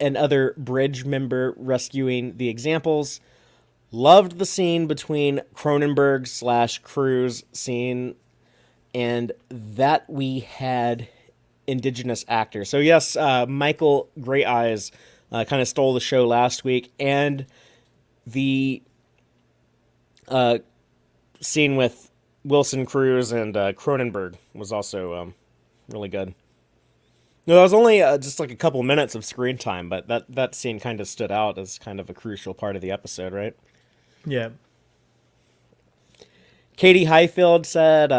another bridge member rescuing the examples. Loved the scene between Cronenberg / Cruz scene, and that we had indigenous actors. So yes, Michael Great Eyes kind of stole the show last week, and the scene with Wilson Cruz and Cronenberg was also really good. No, that was only just like a couple minutes of screen time, but that scene kind of stood out as kind of a crucial part of the episode, right? Yeah. Katie Highfield said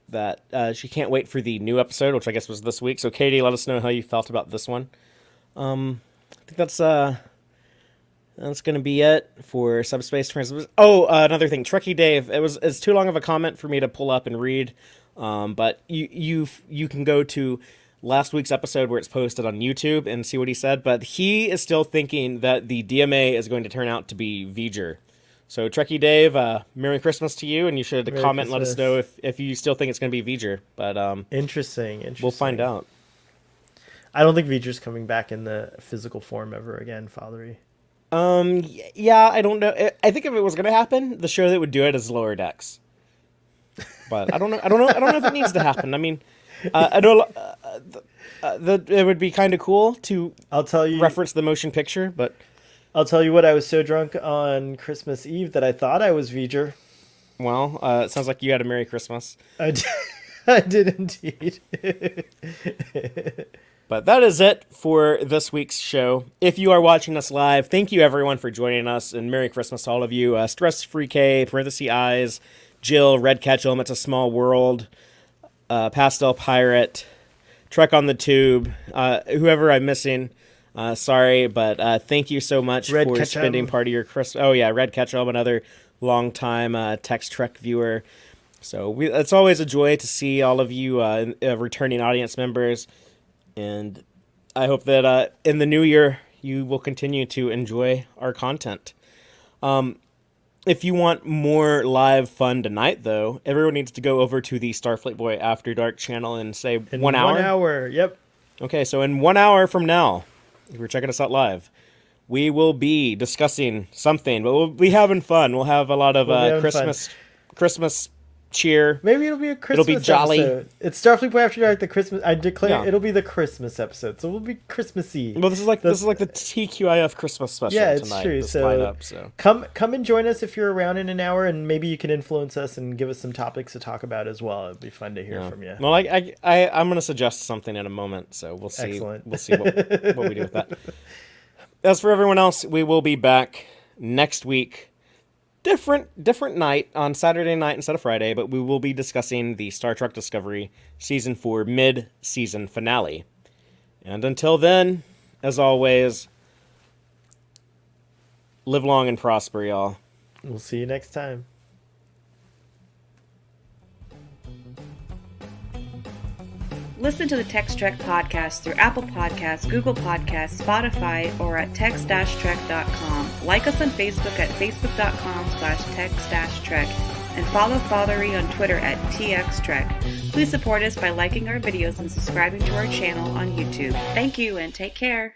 that she can't wait for the new episode, which I guess was this week. So, Katie, let us know how you felt about this one. I think that's going to be it for Subspace Transmission. Oh, another thing, Trekkie Dave. It's too long of a comment for me to pull up and read, but you can go to last week's episode where it's posted on YouTube and see what he said. But he is still thinking that the DMA is going to turn out to be V'ger. So, Trekkie Dave, Merry Christmas to you, and you should comment and let us know if you still think it's going to be V'ger. But interesting. We'll find out. I don't think V'ger's coming back in the physical form ever again, Fatheree. Yeah, I don't know. I think if it was going to happen, the show that would do it is Lower Decks. But I don't know if it needs to happen. I mean, I know it would be kind of cool to reference the motion picture, but I'll tell you what, I was so drunk on Christmas Eve that I thought I was V'ger. Well, it sounds like you had a Merry Christmas. I did indeed. But that is it for this week's show. If you are watching us live, thank you everyone for joining us, and Merry Christmas to all of you. Stress-Free K, Parenthesis Eyes, Jill, Red Ketchum, It's a Small World, Pastel Pirate, Trek on the Tube, whoever I'm missing. Sorry, but thank you so much for spending part of your Christmas. Oh yeah, Red Ketchum, another long-time Tex-Trek viewer. So it's always a joy to see all of you returning audience members. And I hope that in the new year, you will continue to enjoy our content. If you want more live fun tonight, though, everyone needs to go over to the Starfleet Boy After Dark channel and say 1 hour. 1 hour, yep. Okay, so in 1 hour from now, if you're checking us out live, we will be discussing something, but we'll be having fun. We'll have a lot of Christmas cheer. Maybe it'll be a Christmas It'll be jolly. episode. It's Starfleet Boy After Dark, the Christmas. I declare Yeah. it'll be the Christmas episode, so we'll be Christmassy. Well, this is like the TQIF Christmas special Yeah, it's tonight. true. This So, lineup, so come and join us if you're around in an hour, and maybe you can influence us and give us some topics to talk about as well. It'd be fun to hear from you. Well, I'm going to suggest something in a moment, so we'll see. Excellent. We'll see what we do with that. As for everyone else, we will be back next week. Different night on Saturday night instead of Friday, but we will be discussing the Star Trek Discovery Season 4 mid-season finale. And until then, as always, live long and prosper, y'all. We'll see you next time. Listen to the Tex-Trek podcast through Apple Podcasts, Google Podcasts, Spotify, or at tex-trek.com. Like us on Facebook at facebook.com/tex-trek and follow Fatheree on Twitter at TXTrek. Please support us by liking our videos and subscribing to our channel on YouTube. Thank you and take care.